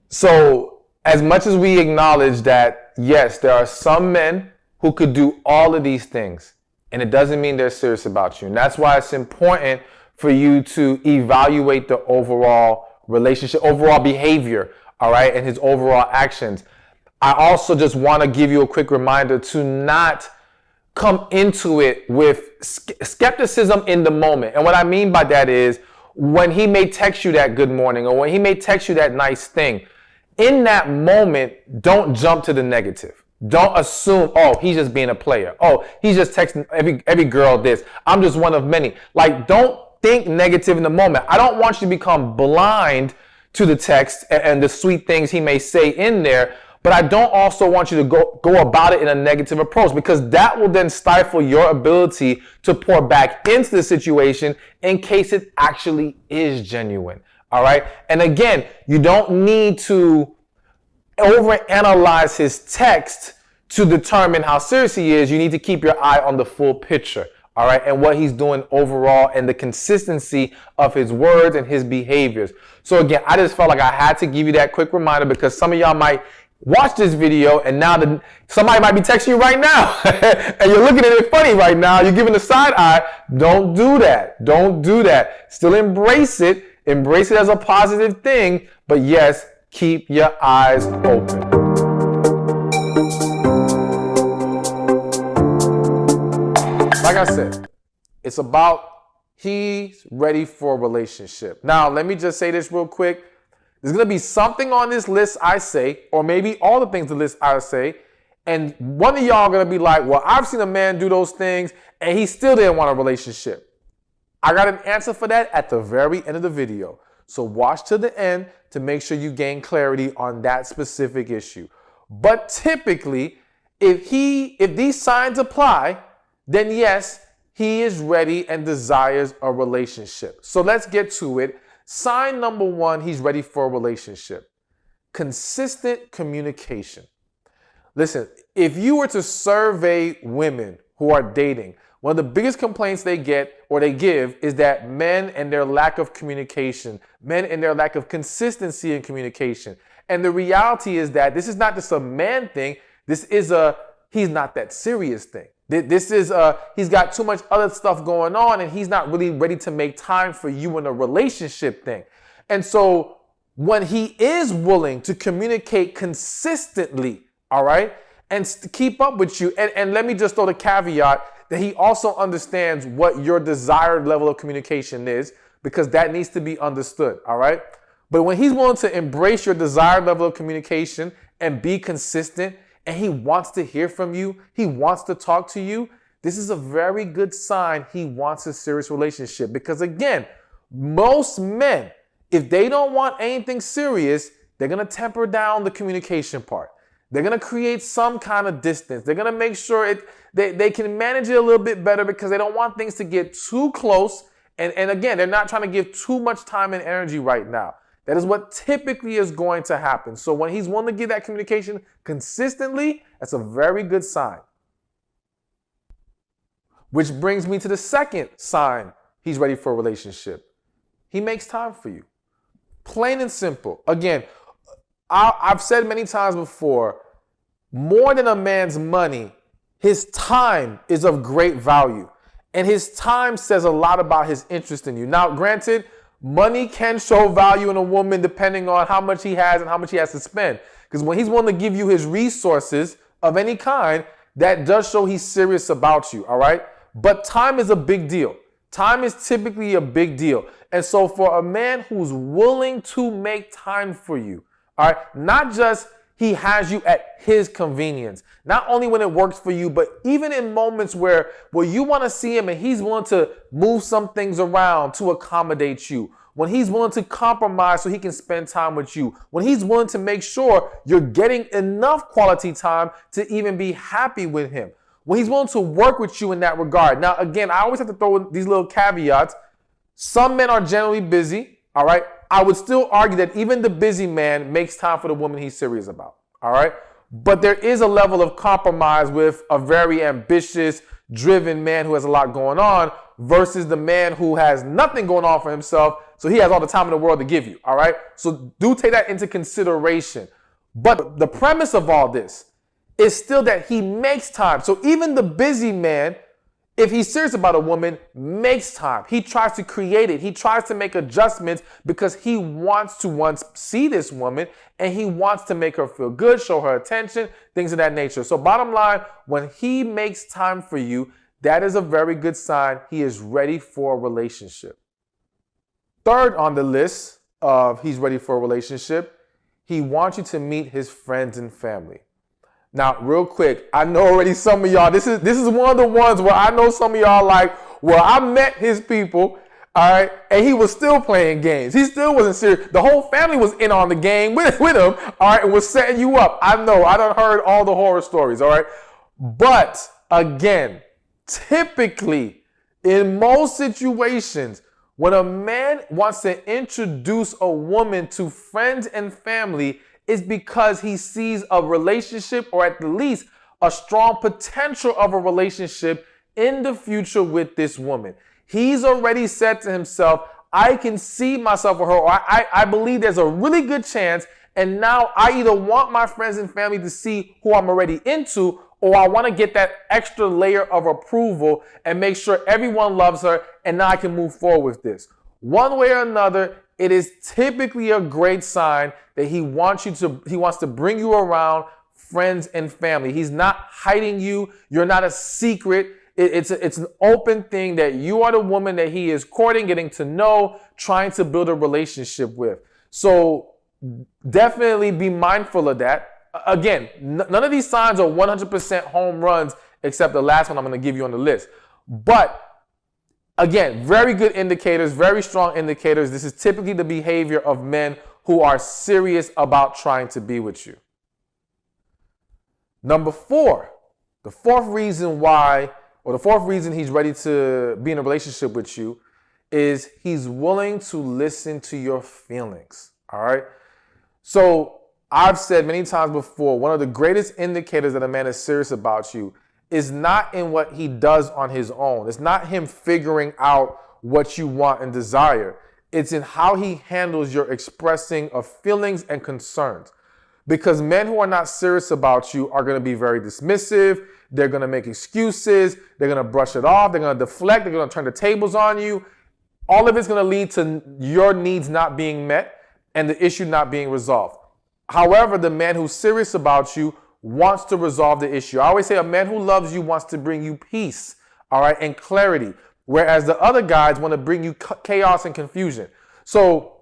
So as much as we acknowledge that, yes, there are some men who could do all of these things, and it doesn't mean they're serious about you. And that's why it's important for you to evaluate the overall relationship, overall behavior, all right, and his overall actions. I also just want to give you a quick reminder to not come into it with skepticism in the moment. And what I mean by that is, when he may text you that good morning, or when he may text you that nice thing, in that moment, don't jump to the negative. Don't assume, oh, he's just being a player. Oh, he's just texting every girl this. I'm just one of many. Like, don't think negative in the moment. I don't want you to become blind to the text and the sweet things he may say in there. But I don't also want you to go about it in a negative approach, because that will then stifle your ability to pour back into the situation in case it actually is genuine. All right. And again, you don't need to overanalyze his text to determine how serious he is. You need to keep your eye on the full picture. All right. And what he's doing overall and the consistency of his words and his behaviors. So again, I just felt like I had to give you that quick reminder, because some of y'all might watch this video and now somebody might be texting you right now and you're looking at it funny right now. You're giving the side eye. Don't do that. Don't do that. Still embrace it. Embrace it as a positive thing. But yes, keep your eyes open. Like I said, it's about he's ready for a relationship. Now, let me just say this real quick. There's going to be something on this list I say, or maybe all the things on the list I say, and one of y'all are going to be like, well, I've seen a man do those things, and he still didn't want a relationship. I got an answer for that at the very end of the video. So watch to the end to make sure you gain clarity on that specific issue. But typically, if these signs apply, then yes, he is ready and desires a relationship. So let's get to it. Sign number one, he's ready for a relationship. Consistent communication. Listen, if you were to survey women who are dating, one of the biggest complaints they get or they give is that men and their lack of communication, men and their lack of consistency in communication. And the reality is that this is not just a man thing. This is a he's not that serious thing. This is he's got too much other stuff going on and he's not really ready to make time for you in a relationship thing. And so when he is willing to communicate consistently, all right, and keep up with you, and let me just throw the caveat that he also understands what your desired level of communication is, because that needs to be understood, all right? But when he's willing to embrace your desired level of communication and be consistent, and he wants to hear from you, he wants to talk to you, this is a very good sign he wants a serious relationship. Because again, most men, if they don't want anything serious, they're going to temper down the communication part. They're going to create some kind of distance. They're going to make sure they can manage it a little bit better because they don't want things to get too close. And again, they're not trying to give too much time and energy right now. That is what typically is going to happen. So when he's willing to give that communication consistently, that's a very good sign. Which brings me to the second sign he's ready for a relationship. He makes time for you. Plain and simple. Again, I've said many times before, more than a man's money, his time is of great value. And his time says a lot about his interest in you. Now, granted, money can show value in a woman depending on how much he has and how much he has to spend. Because when he's willing to give you his resources of any kind, that does show he's serious about you, all right? But time is a big deal. Time is typically a big deal. And so for a man who's willing to make time for you, all right, not just he has you at his convenience, not only when it works for you, but even in moments where you want to see him and he's willing to move some things around to accommodate you, when he's willing to compromise so he can spend time with you, when he's willing to make sure you're getting enough quality time to even be happy with him, when he's willing to work with you in that regard. Now, again, I always have to throw in these little caveats. Some men are generally busy, all right? I would still argue that even the busy man makes time for the woman he's serious about, all right? But there is a level of compromise with a very ambitious, driven man who has a lot going on versus the man who has nothing going on for himself, so he has all the time in the world to give you, all right? So do take that into consideration. But the premise of all this is still that he makes time. So even the busy man, if he's serious about a woman, makes time. He tries to create it. He tries to make adjustments because he wants to once see this woman and he wants to make her feel good, show her attention, things of that nature. So bottom line, when he makes time for you, that is a very good sign he is ready for a relationship. Third on the list of he's ready for a relationship, he wants you to meet his friends and family. Now, real quick, I know already some of y'all, this is one of the ones where I know some of y'all like, well, I met his people, all right, and he was still playing games. He still wasn't serious. The whole family was in on the game with him, all right, and was setting you up. I know, I done heard all the horror stories, all right? But, again, typically, in most situations, when a man wants to introduce a woman to friends and family, is because he sees a relationship or at least a strong potential of a relationship in the future with this woman. He's already said to himself, I can see myself with her, or I believe there's a really good chance, and now I either want my friends and family to see who I'm already into, or I want to get that extra layer of approval and make sure everyone loves her, and now I can move forward with this. One way or another, it is typically a great sign that he wants to bring you around friends and family. He's not hiding you. You're not a secret. It's an open thing that you are the woman that he is courting, getting to know, trying to build a relationship with. So definitely be mindful of that. Again, none of these signs are 100% home runs except the last one I'm going to give you on the list. But Again, very good indicators, very strong indicators. This is typically the behavior of men who are serious about trying to be with you. Number 4, the fourth reason why, or the fourth reason he's ready to be in a relationship with you is he's willing to listen to your feelings. All right. So I've said many times before, one of the greatest indicators that a man is serious about you is not in what he does on his own. It's not him figuring out what you want and desire. It's in how he handles your expressing of feelings and concerns. Because men who are not serious about you are going to be very dismissive. They're going to make excuses. They're going to brush it off. They're going to deflect. They're going to turn the tables on you. All of it's going to lead to your needs not being met and the issue not being resolved. However, the man who's serious about you wants to resolve the issue. I always say a man who loves you wants to bring you peace, all right, and clarity, whereas the other guys want to bring you chaos and confusion. So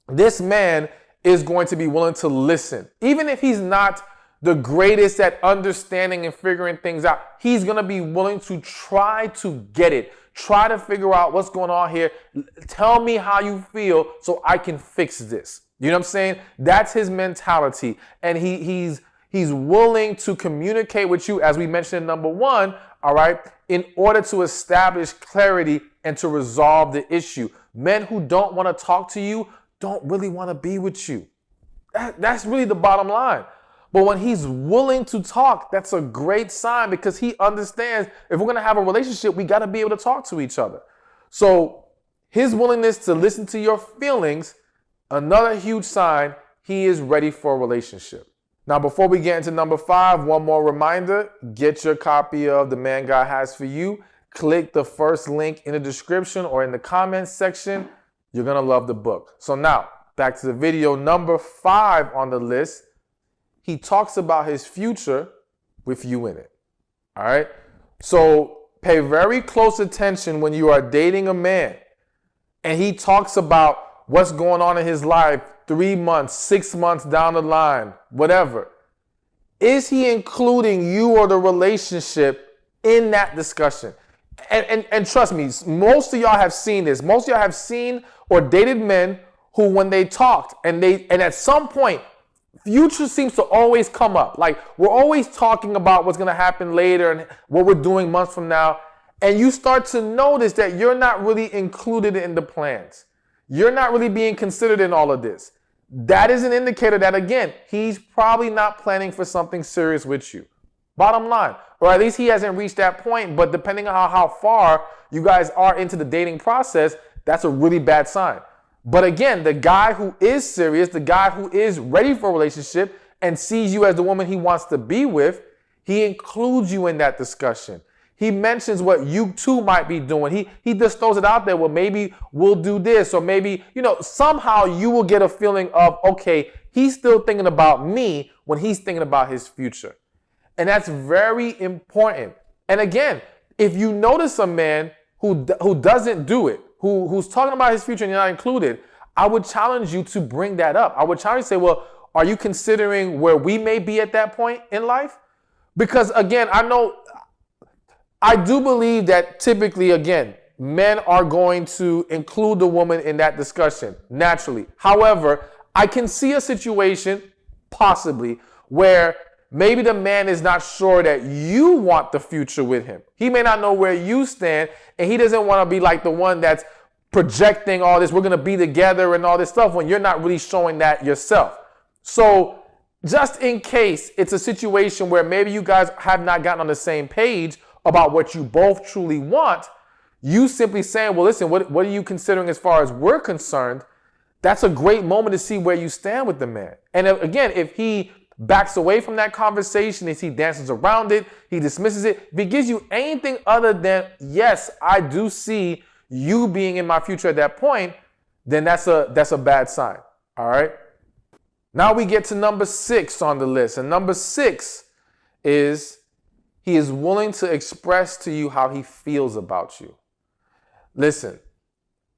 this man is going to be willing to listen. Even if he's not the greatest at understanding and figuring things out, he's going to be willing to try to get it, try to figure out what's going on here. Tell me how you feel so I can fix this. You know what I'm saying? That's his mentality. And he's willing to communicate with you, as we mentioned in number 1, all right, in order to establish clarity and to resolve the issue. Men who don't want to talk to you don't really want to be with you. That's really the bottom line. But when he's willing to talk, that's a great sign, because he understands if we're going to have a relationship, we got to be able to talk to each other. So his willingness to listen to your feelings, another huge sign he is ready for a relationship. Now, before we get into number 5, one more reminder, get your copy of The Man God Has For You. Click the first link in the description or in the comments section. You're going to love the book. So now, back to the video. Number 5 on the list, he talks about his future with you in it. All right? So pay very close attention when you are dating a man and he talks about what's going on in his life 3 months, 6 months down the line, whatever. Is he including you or the relationship in that discussion? And trust me, most of y'all have seen this. Most of y'all have seen or dated men who, when they talked and at some point, future seems to always come up. Like, we're always talking about what's going to happen later and what we're doing months from now. And you start to notice that you're not really included in the plans. You're not really being considered in all of this. That is an indicator that, again, he's probably not planning for something serious with you. Bottom line. Or at least he hasn't reached that point. But depending on how far you guys are into the dating process, that's a really bad sign. But again, the guy who is serious, the guy who is ready for a relationship and sees you as the woman he wants to be with, he includes you in that discussion. He mentions what you too might be doing. He just throws it out there. Well, maybe we'll do this, or maybe, somehow you will get a feeling of, okay, he's still thinking about me when he's thinking about his future. And that's very important. And again, if you notice a man who doesn't do it, who's talking about his future and you're not included, I would challenge you to bring that up. I would challenge you to say, well, are you considering where we may be at that point in life? Because again, I do believe that typically, again, men are going to include the woman in that discussion, naturally. However, I can see a situation, possibly, where maybe the man is not sure that you want the future with him. He may not know where you stand, and he doesn't want to be like the one that's projecting all this, we're going to be together and all this stuff, when you're not really showing that yourself. So just in case it's a situation where maybe you guys have not gotten on the same page about what you both truly want, you simply saying, well, listen, what are you considering as far as we're concerned? That's a great moment to see where you stand with the man. And again, if he backs away from that conversation, if he dances around it, he dismisses it, if he gives you anything other than, yes, I do see you being in my future at that point, then that's a bad sign. All right. Now we get to number 6 on the list. And number 6 is he is willing to express to you how he feels about you. Listen,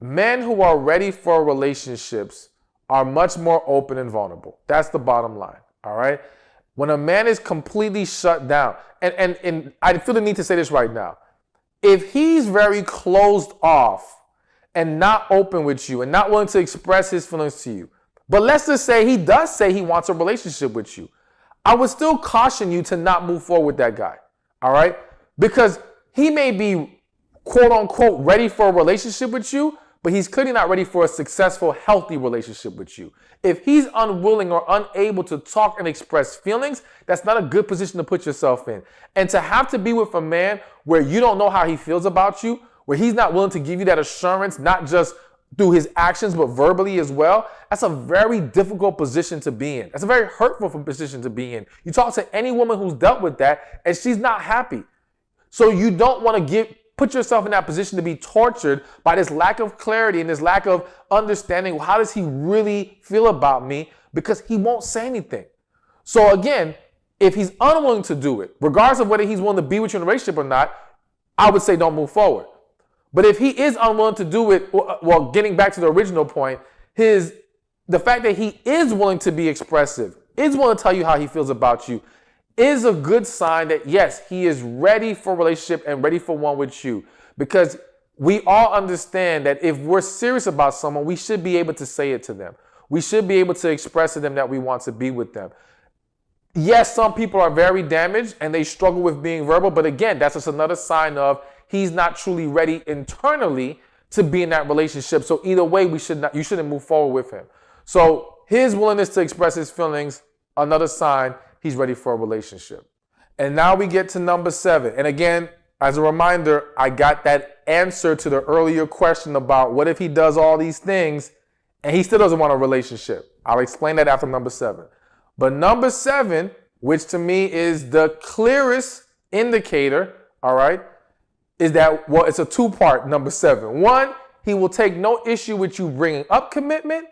men who are ready for relationships are much more open and vulnerable. That's the bottom line. All right. When a man is completely shut down, and I feel the need to say this right now. If he's very closed off and not open with you and not willing to express his feelings to you, but let's just say he does say he wants a relationship with you, I would still caution you to not move forward with that guy, all right? Because he may be, quote unquote, ready for a relationship with you, but he's clearly not ready for a successful, healthy relationship with you. If he's unwilling or unable to talk and express feelings, that's not a good position to put yourself in. And to have to be with a man where you don't know how he feels about you, where he's not willing to give you that assurance, not just through his actions, but verbally as well, that's a very difficult position to be in. That's a very hurtful position to be in. You talk to any woman who's dealt with that, and she's not happy. So you don't want to put yourself in that position to be tortured by this lack of clarity and this lack of understanding. How does he really feel about me? Because he won't say anything. So again, if he's unwilling to do it, regardless of whether he's willing to be with you in a relationship or not, I would say don't move forward. But if he is unwilling to do it, well, getting back to the original point, the fact that he is willing to be expressive, is willing to tell you how he feels about you, is a good sign that, yes, he is ready for a relationship and ready for one with you. Because we all understand that if we're serious about someone, we should be able to say it to them. We should be able to express to them that we want to be with them. Yes, some people are very damaged and they struggle with being verbal, but again, that's just another sign of he's not truly ready internally to be in that relationship. So either way, you shouldn't move forward with him. So his willingness to express his feelings, another sign he's ready for a relationship. And now we get to number 7. And again, as a reminder, I got that answer to the earlier question about what if he does all these things and he still doesn't want a relationship. I'll explain that after number 7. But number 7, which to me is the clearest indicator, all right, is that, well, it's a 2-part number 7. 1, he will take no issue with you bringing up commitment,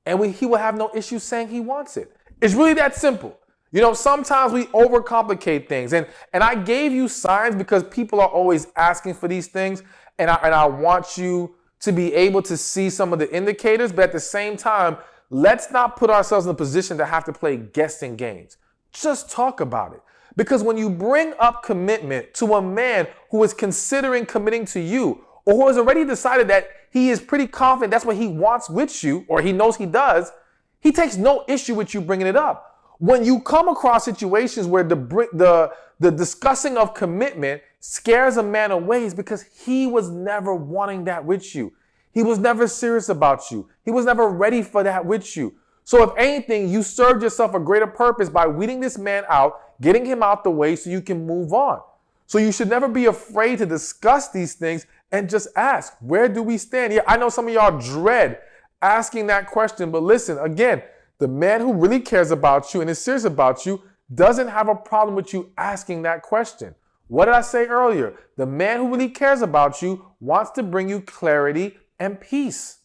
and he will have no issue saying he wants it. It's really that simple. You know, sometimes we overcomplicate things, and I gave you signs because people are always asking for these things, and I want you to be able to see some of the indicators, but at the same time, let's not put ourselves in a position to have to play guessing games. Just talk about it. Because when you bring up commitment to a man who is considering committing to you, or who has already decided that he is pretty confident that's what he wants with you, or he knows he does, he takes no issue with you bringing it up. When you come across situations where the discussing of commitment scares a man away, is because he was never wanting that with you. He was never serious about you. He was never ready for that with you. So if anything, you served yourself a greater purpose by weeding this man out, getting him out the way so you can move on. So you should never be afraid to discuss these things and just ask, where do we stand? Yeah, I know some of y'all dread asking that question, but listen, again, the man who really cares about you and is serious about you doesn't have a problem with you asking that question. What did I say earlier? The man who really cares about you wants to bring you clarity and peace.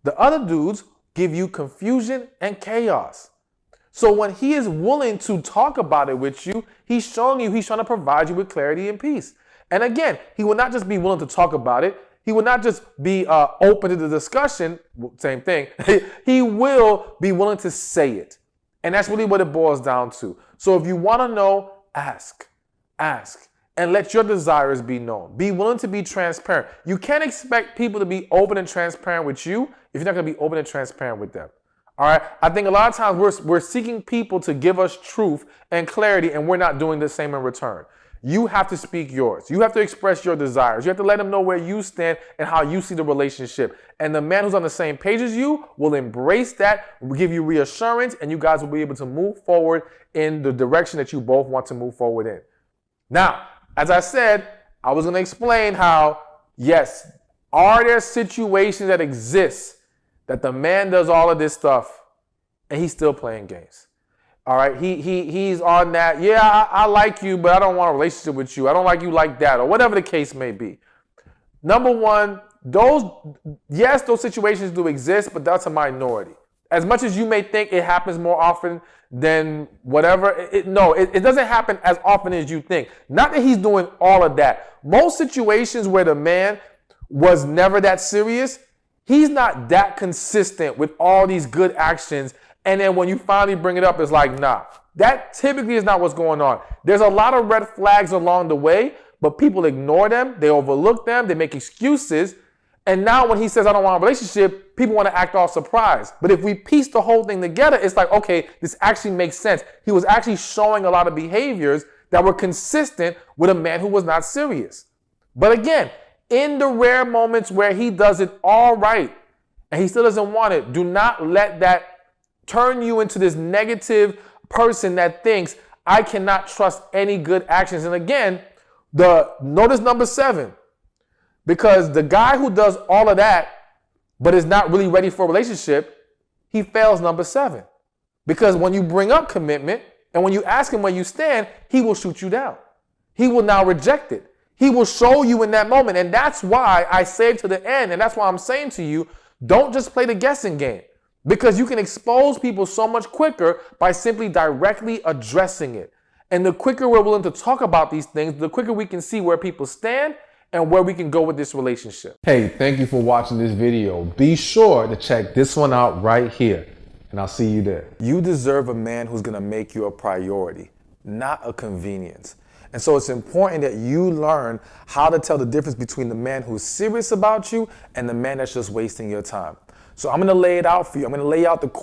The other dudes give you confusion and chaos. So when he is willing to talk about it with you, he's showing you he's trying to provide you with clarity and peace. And again, he will not just be willing to talk about it. He will not just be open to the discussion, same thing. He will be willing to say it. And that's really what it boils down to. So if you want to know, ask, and let your desires be known. Be willing to be transparent. You can't expect people to be open and transparent with you if you're not going to be open and transparent with them. All right. I think a lot of times we're seeking people to give us truth and clarity, and we're not doing the same in return. You have to speak yours. You have to express your desires. You have to let them know where you stand and how you see the relationship. And the man who's on the same page as you will embrace that, will give you reassurance, and you guys will be able to move forward in the direction that you both want to move forward in. Now, as I said, I was going to explain how, yes, are there situations that exist that the man does all of this stuff and he's still playing games? All right, he's on that, yeah, I like you, but I don't want a relationship with you. I don't like you like that, or whatever the case may be. Number one, those situations do exist, but that's a minority. As much as you may think it happens more often than whatever, it doesn't happen as often as you think. Not that he's doing all of that. Most situations where the man was never that serious, he's not that consistent with all these good actions. And then when you finally bring it up, it's like, nah, that typically is not what's going on. There's a lot of red flags along the way, but people ignore them, they overlook them, they make excuses. And now when he says, I don't want a relationship, people want to act all surprised. But if we piece the whole thing together, it's like, okay, this actually makes sense. He was actually showing a lot of behaviors that were consistent with a man who was not serious. But again, in the rare moments where he does it all right and he still doesn't want it, do not let that turn you into this negative person that thinks, I cannot trust any good actions. And again, notice number 7, because the guy who does all of that but is not really ready for a relationship, he fails number 7. Because when you bring up commitment and when you ask him where you stand, he will shoot you down. He will now reject it. He will show you in that moment. And that's why I saved to the end. And that's why I'm saying to you, don't just play the guessing game, because you can expose people so much quicker by simply directly addressing it. And the quicker we're willing to talk about these things, the quicker we can see where people stand and where we can go with this relationship. Hey, thank you for watching this video. Be sure to check this one out right here, and I'll see you there. You deserve a man who's gonna make you a priority, not a convenience. And so it's important that you learn how to tell the difference between the man who's serious about you and the man that's just wasting your time. So I'm gonna lay it out for you. I'm gonna lay out the question